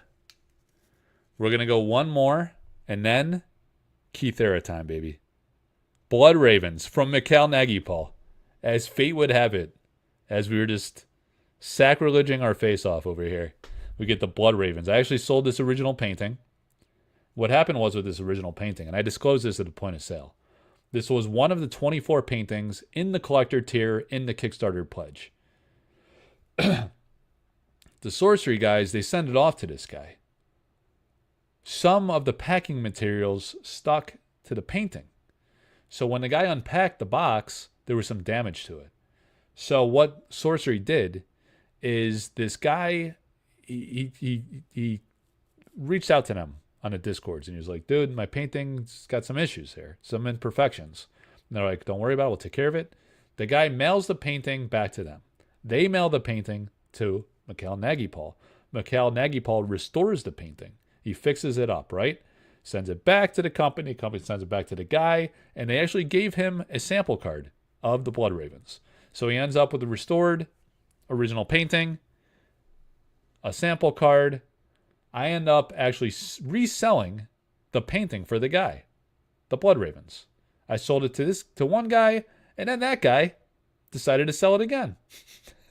We're going to go one more, and then Key Thera time, baby. Blood Ravens from Mikhail Nagipal. As fate would have it, as we were just sacrileging our face off over here, we get the Blood Ravens. I actually sold this original painting. What happened was with this original painting, and I disclosed this at the point of sale, this was one of the 24 paintings in the collector tier in the Kickstarter pledge. The Sorcery guys, they send it off to this guy. Some of the packing materials stuck to the painting. So when the guy unpacked the box, there was some damage to it. So what Sorcery did is this guy, he reached out to them on the Discords, and he was like, dude, my painting's got some issues here, some imperfections. And they're like, don't worry about it, we'll take care of it. The guy mails the painting back to them. They mail the painting to Mikhail Nagipal. Mikhail Nagipal restores the painting. He fixes it up, right? Sends it back to the company sends it back to the guy, and they actually gave him a sample card of the Blood Ravens. So he ends up with a restored original painting, a sample card. I end up actually reselling the painting for the guy, the Blood Ravens. I sold it to one guy, and then that guy decided to sell it again.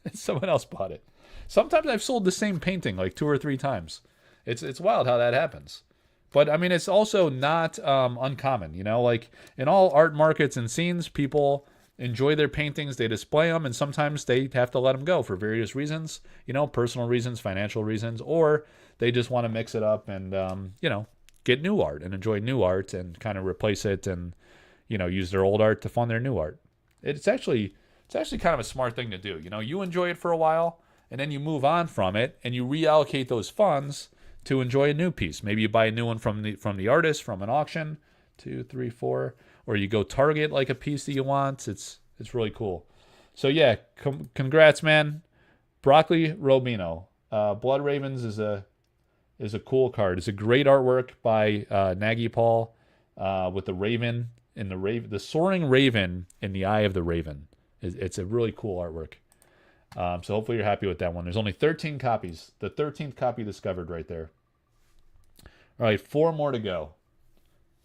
And someone else bought it. Sometimes I've sold the same painting like 2 or 3 times. It's wild how that happens. But I mean, it's also not uncommon, you know, like in all art markets and scenes, people enjoy their paintings, they display them, and sometimes they have to let them go for various reasons, you know, personal reasons, financial reasons, or they just want to mix it up and, you know, get new art and enjoy new art and kind of replace it and, you know, use their old art to fund their new art. It's actually kind of a smart thing to do. You know, you enjoy it for a while and then you move on from it and you reallocate those funds to enjoy a new piece. Maybe you buy a new one from the artist, from an auction, 2, 3, 4, or you go target like a piece that you want. It's really cool. So yeah, congrats, man. Broccoli Robino. Blood Ravens is a cool card. It's a great artwork by Nagipal with the raven in the soaring raven in the eye of the raven. It's a really cool artwork. So hopefully you're happy with that one. There's only 13 copies. The 13th copy discovered right there. All right, 4 more to go.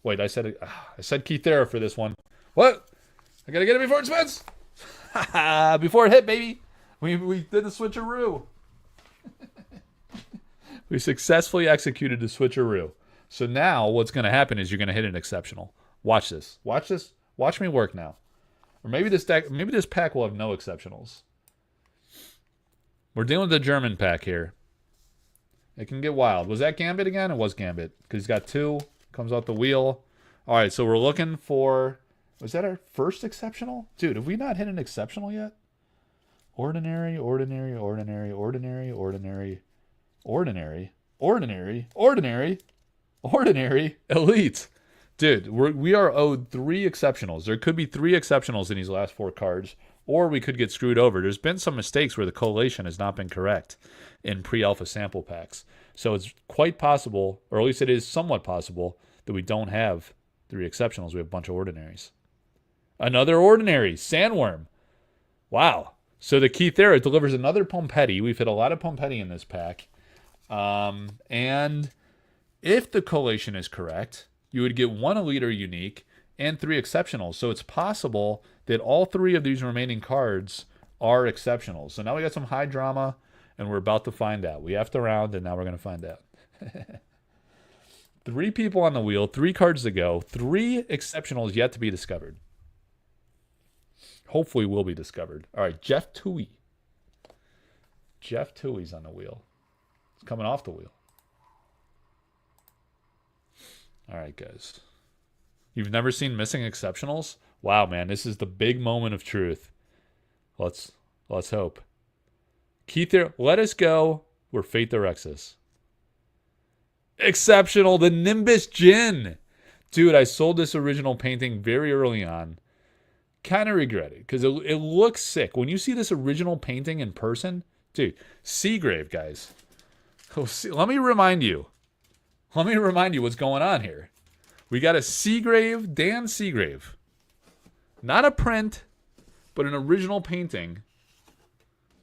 Wait, I said Key Thera for this one. What? I gotta get it before it spins. Before it hit, baby. We did the switcheroo. We successfully executed the switcheroo. So now what's going to happen is you're going to hit an exceptional. Watch this. Watch this. Watch me work now. Or maybe this deck, maybe this pack will have no exceptionals. We're dealing with the German pack here. It can get wild. Was that Gambit again? It was Gambit. Because he's got 2. Comes out the wheel. All right, so we're looking for... Was that our first exceptional? Dude, have we not hit an exceptional yet? Ordinary, ordinary, ordinary, ordinary, ordinary, ordinary, ordinary, ordinary, ordinary, elite. Dude, we are owed 3 exceptionals. There could be 3 exceptionals in these last 4 cards, or we could get screwed over. There's been some mistakes where the collation has not been correct in pre-alpha sample packs. So it's quite possible, or at least it is somewhat possible, that we don't have 3 exceptionals. We have a bunch of ordinaries. Another ordinary, Sandworm. Wow. So the Keithera delivers another Pompetti. We've hit a lot of Pompetti in this pack. And if the collation is correct, you would get 1 elite or unique and 3 exceptionals. So it's possible that all 3 of these remaining cards are exceptionals. So now we got some high drama, and we're about to find out. We have to round, and now we're going to find out. 3 people on the wheel, 3 cards to go, 3 exceptionals yet to be discovered. Hopefully will be discovered. All right, Jeff Toohey. Jeff Toohey's on the wheel. He's coming off the wheel. All right, guys. You've never seen missing exceptionals? Wow, man, this is the big moment of truth. Let's hope. Keith, let us go where fate directs us. Exceptional, the Nimbus Djinn. Dude, I sold this original painting very early on. Kind of regret it because it looks sick. When you see this original painting in person, dude, Seagrave, guys. Let me remind you what's going on here. We got a Seagrave, Dan Seagrave. Not a print, but an original painting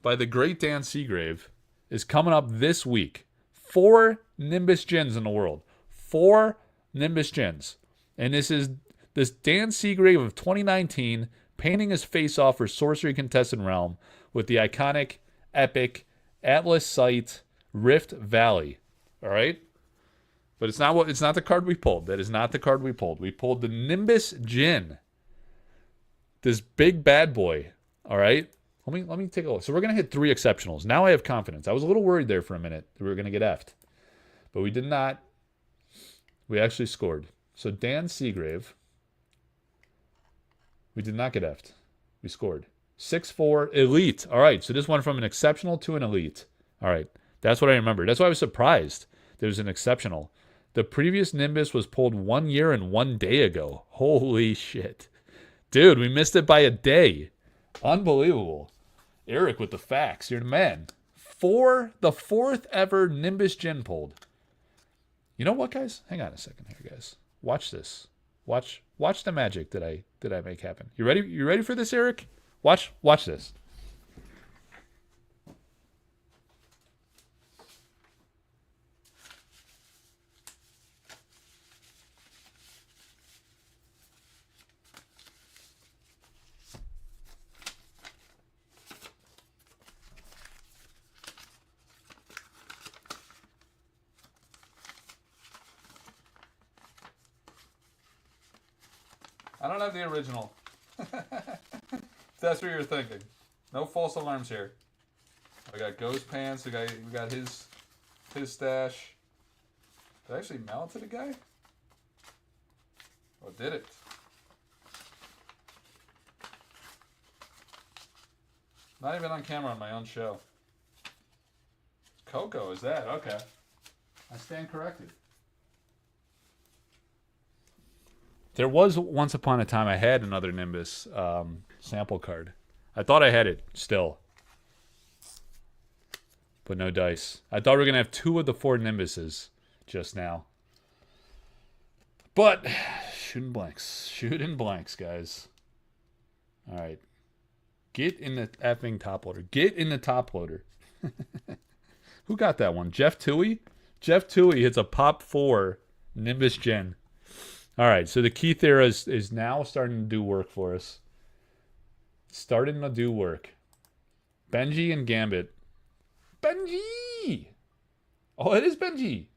by the great Dan Seagrave is coming up this week. 4 Nimbus Djinns in the world. 4 Nimbus Djinns. And this is this Dan Seagrave of 2019 painting his face off for Sorcery Contested Realm with the iconic, epic Atlas Site Rift Valley. All right? But it's not the card we pulled. That is not the card we pulled. We pulled the Nimbus Djinn. This big bad boy. All right? Let me take a look. So we're going to hit 3 exceptionals. Now I have confidence. I was a little worried there for a minute that we were going to get effed. But we did not. We actually scored. So Dan Seagrave. We did not get effed. We scored. 6-4 elite. All right. So this went from an exceptional to an elite. All right. That's what I remember. That's why I was surprised there was an exceptional. The previous Nimbus was pulled 1 year and 1 day ago. Holy shit. Dude, we missed it by a day. Unbelievable. Eric with the facts. You're the man. The 4th ever Nimbus Djinn pulled. You know what, guys? Hang on a second here, guys. Watch this. Watch the magic that I make happen. You ready? You ready for this, Eric? Watch this. I don't have the original. That's what you're thinking. No false alarms here. I got Ghost Pants. We got his stash. Did I actually mail it to the guy? Oh, did it? Not even on camera on my own show. Coco, is that? Okay. I stand corrected. There was once upon a time I had another Nimbus sample card. I thought I had it still. But no dice. I thought we were going to have 2 of the 4 Nimbuses just now. But shooting blanks. Shooting blanks, guys. All right. Get in the effing top loader. Get in the top loader. Who got that one? Jeff Toohey? Jeff Toohey hits a pop 4 Nimbus Djinn. All right, so the Keithera is now starting to do work for us. Starting to do work. Benji and Gambit. Benji! Oh, it is Benji.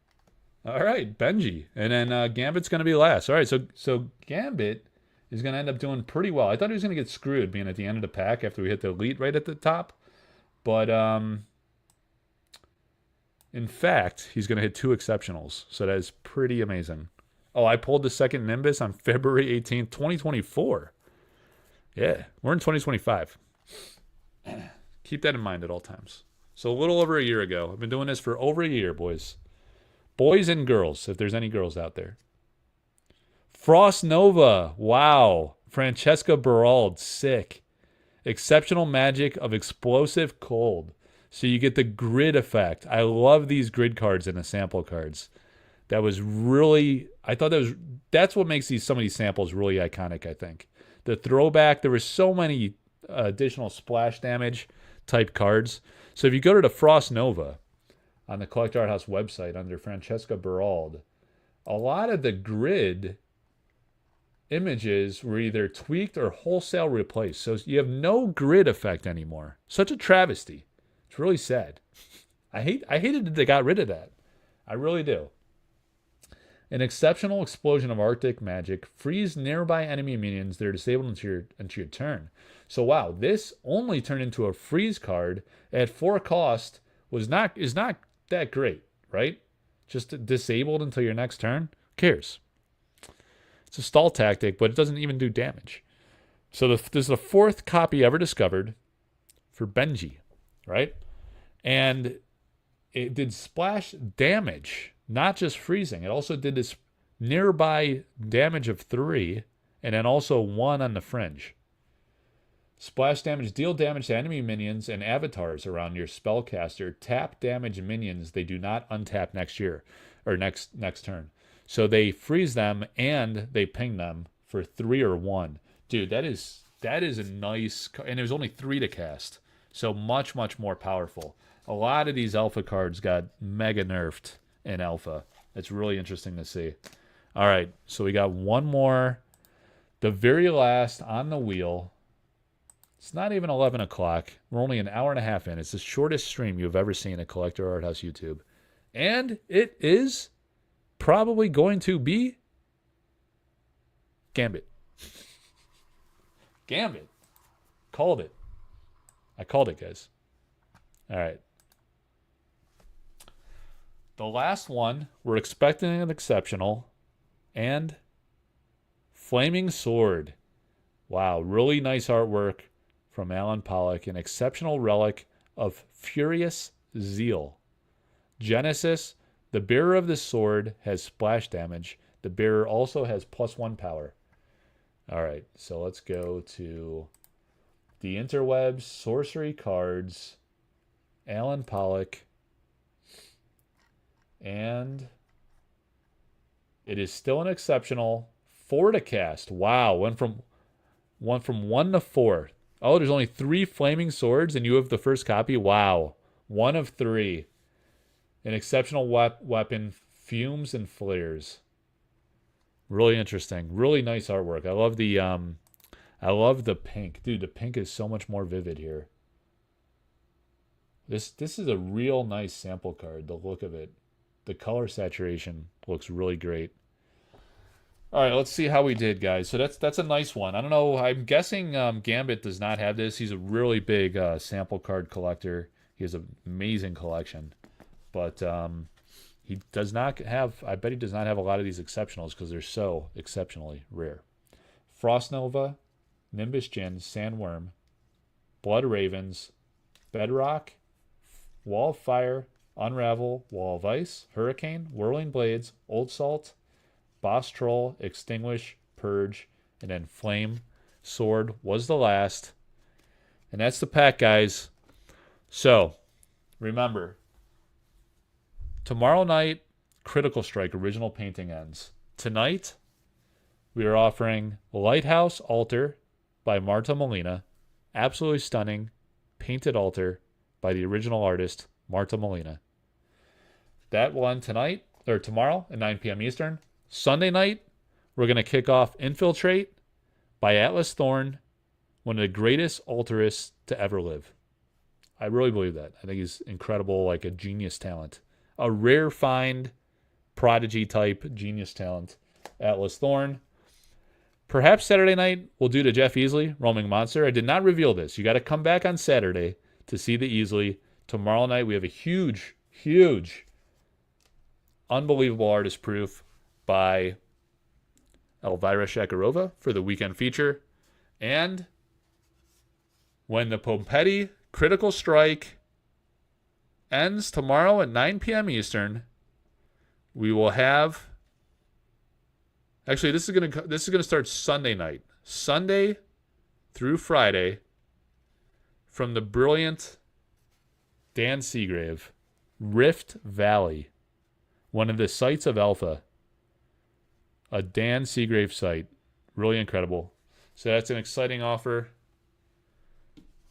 All right, Benji. And then Gambit's going to be last. All right, so Gambit He's going to end up doing pretty well. I thought he was going to get screwed being at the end of the pack after we hit the elite right at the top. But in fact, he's going to hit 2 exceptionals. So that is pretty amazing. Oh, I pulled the second Nimbus on February 18th, 2024. Yeah, we're in 2025. Keep that in mind at all times. So a little over a year ago. I've been doing this for over a year, boys. Boys and girls, if there's any girls out there. Frost Nova. Wow. Francesca Berald. Sick. Exceptional magic of explosive cold. So you get the grid effect. I love these grid cards in the sample cards. That was really, I thought that's what makes some of these samples really iconic, I think. The throwback, there were so many additional splash damage type cards. So if you go to the Frost Nova on the Collector Arthouse website under Francesca Berald, a lot of the grid images were either tweaked or wholesale replaced. So you have no grid effect anymore. Such a travesty. It's really sad. I hated that they got rid of that. I really do. An exceptional explosion of Arctic magic. Freeze nearby enemy minions. They're disabled into your turn. So wow, this only turned into a freeze card at 4 cost is not that great, right? Just disabled until your next turn. Who cares? It's a stall tactic, but it doesn't even do damage. So this is the 4th copy ever discovered for Benji, right? And it did splash damage. Not just freezing. It also did this nearby damage of 3, and then also 1 on the fringe. Splash damage, deal damage to enemy minions and avatars around your spellcaster. Tap damage minions they do not untap next year, or next turn. So they freeze them and they ping them for 3 or 1. Dude, that is a nice, and there's only 3 to cast. So much, much more powerful. A lot of these alpha cards got mega nerfed in alpha. It's really interesting to see. All right, so we got one more. The very last on the wheel. It's not even 11 o'clock. We're only an hour and a half in. It's the shortest stream you've ever seen at Collector Arthouse YouTube. And it is probably going to be Gambit. Gambit. Called it. I called it, guys. All right. The last one, we're expecting an exceptional, and Flaming Sword. Wow, really nice artwork from Alan Pollock. An exceptional relic of Furious Zeal. Genesis, the bearer of the sword has splash damage. The bearer also has +1 power. All right, so let's go to the interwebs, sorcery cards, Alan Pollock. And it is still an exceptional 4 to cast. Wow, went from 1 to 4. Oh, there's only 3 flaming swords, and you have the first copy. Wow, 1 of 3. An exceptional weapon, fumes and flares. Really interesting. Really nice artwork. I love the pink, dude. The pink is so much more vivid here. This is a real nice sample card. The look of it. The color saturation looks really great. All right, let's see how we did, guys. So that's a nice one. I don't know. I'm guessing Gambit does not have this. He's a really big sample card collector. He has an amazing collection. But he does not have, I bet he does not have a lot of these exceptionals because they're so exceptionally rare. Frost Nova, Nimbus Djinn, Sandworm, Blood Ravens, Bedrock, Wall of Fire, Unravel, Wall of Ice, Hurricane, Whirling Blades, Old Salt, Boss Troll, Extinguish, Purge, and then Flame Sword was the last. And that's the pack, guys. So, remember, tomorrow night, Critical Strike original painting ends. Tonight, we are offering Lighthouse Altar by Marta Molina. Absolutely stunning painted altar by the original artist, Marta Molina. That one tonight, or tomorrow at 9 p.m. Eastern. Sunday night, we're going to kick off Infiltrate by Atlas Thorn, one of the greatest altarists to ever live. I really believe that. I think he's incredible, like a genius talent. A rare find, prodigy type, genius talent. Atlas Thorn. Perhaps Saturday night we'll do the Jeff Easley, Roaming Monster. I did not reveal this. You got to come back on Saturday to see the Easley. Tomorrow night we have a huge, huge, unbelievable artist proof by Elvira Shakarova for the weekend feature. And when the Pompetti Critical Strike ends tomorrow at 9 p.m. Eastern, we will have... Actually, this is gonna start Sunday night. Sunday through Friday from the brilliant Dan Seagrave, Rift Valley, one of the sites of Alpha. A Dan Seagrave site. Really incredible. So that's an exciting offer.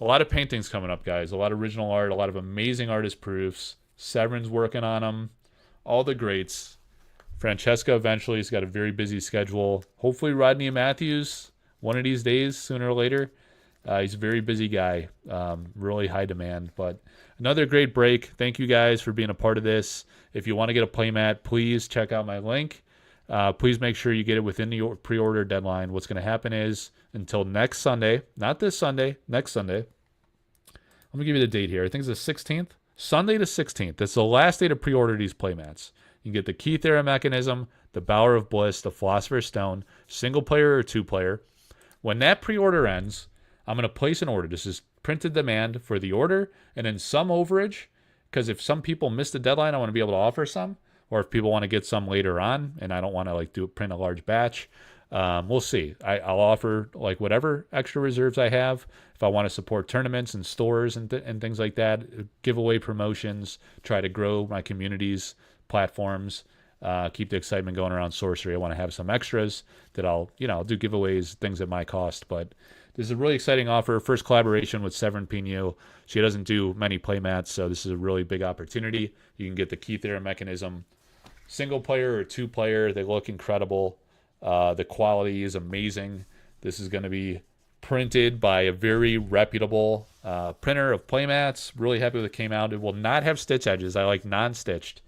A lot of paintings coming up, guys. A lot of original art, a lot of amazing artist proofs. Severin's working on them. All the greats. Francesca eventually has got a very busy schedule. Hopefully Rodney Matthews one of these days, sooner or later. He's a very busy guy. Really high demand. But another great break. Thank you guys for being a part of this. If you want to get a playmat, please check out my link. Please make sure you get it within the pre-order deadline. What's going to happen is until next Sunday, not this Sunday, next Sunday. Let me give you the date here. I think it's the 16th. Sunday the 16th. That's the last day to pre-order these playmats. You can get the Keith Era Mechanism, the Bower of Bliss, the Philosopher's Stone, single player or two player. When that pre-order ends, I'm going to place an order. This is printed demand for the order and then some overage, because if some people miss the deadline, I want to be able to offer some. Or if people want to get some later on and I don't want to print a large batch, we'll see. I'll offer like whatever extra reserves I have. If I want to support tournaments and stores and things like that, giveaway promotions, try to grow my community's platforms, keep the excitement going around Sorcery. I want to have some extras that I'll do giveaways, things at my cost. But this is a really exciting offer. First collaboration with Severin Pinu. She doesn't do many playmats, so this is a really big opportunity. You can get the Keith Era Mechanism single player or two player. They look incredible. The quality is amazing. This is going to be printed by a very reputable printer of playmats. Really happy with it came out. It will not have stitch edges. I like non-stitched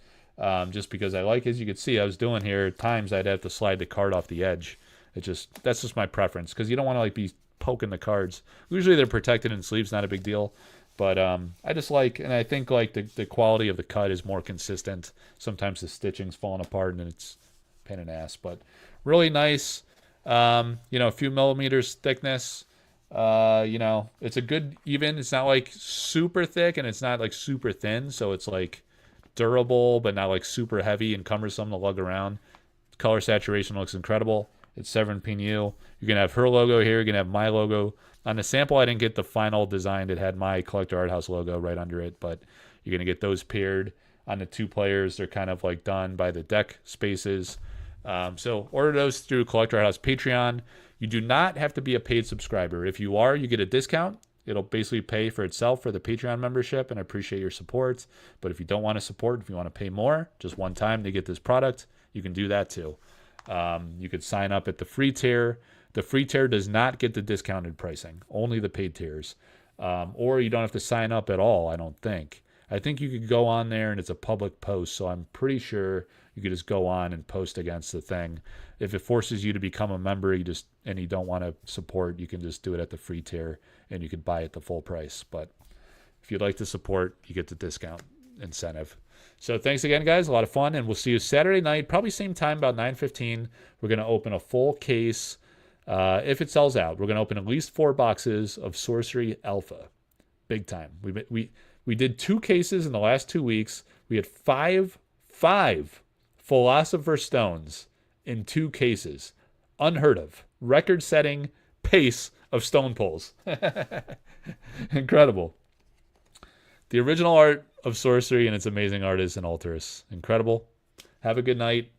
just because I like, as you can see, I was doing here, at times I'd have to slide the card off the edge. That's just my preference, because you don't want to be poking the cards. Usually they're protected in sleeves, not a big deal. But I just like, and I think the quality of the cut is more consistent. Sometimes the stitching's falling apart and it's a pain in the ass. But really nice, a few millimeters thickness. It's a good even. It's not like super thick and it's not like super thin. So it's like durable, but not like super heavy and cumbersome to lug around. Color saturation looks incredible. It's Severin Pinu. You're going to have her logo here. You're going to have my logo. On the sample, I didn't get the final design that had my Collector Arthouse logo right under it, but you're going to get those paired. On the two players, they're kind of like done by the deck spaces. So order those through Collector Arthouse Patreon. You do not have to be a paid subscriber. If you are, you get a discount. It'll basically pay for itself for the Patreon membership, and I appreciate your support. But if you don't want to support, if you want to pay more, just one time to get this product, you can do that too. You could sign up at the free tier. The free tier does not get the discounted pricing, only the paid tiers. Or you don't have to sign up at all, I don't think. I think you could go on there and it's a public post, so I'm pretty sure you could just go on and post against the thing. If it forces you to become a member and you don't want to support, you can just do it at the free tier and you could buy it the full price. But if you'd like to support, you get the discount incentive. So thanks again, guys. A lot of fun, and we'll see you Saturday night, probably same time, about 9:15. We're going to open a full case. If it sells out, we're going to open at least 4 boxes of Sorcery Alpha. Big time. We did 2 cases in the last 2 weeks. We had five Philosopher's Stones in 2 cases. Unheard of. Record-setting pace of stone pulls. Incredible. The original art of Sorcery and its amazing artists and altars. Incredible. Have a good night.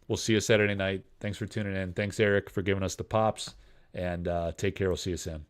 We'll see you Saturday night. Thanks for tuning in. Thanks, Eric, for giving us the pops. And take care. We'll see you soon.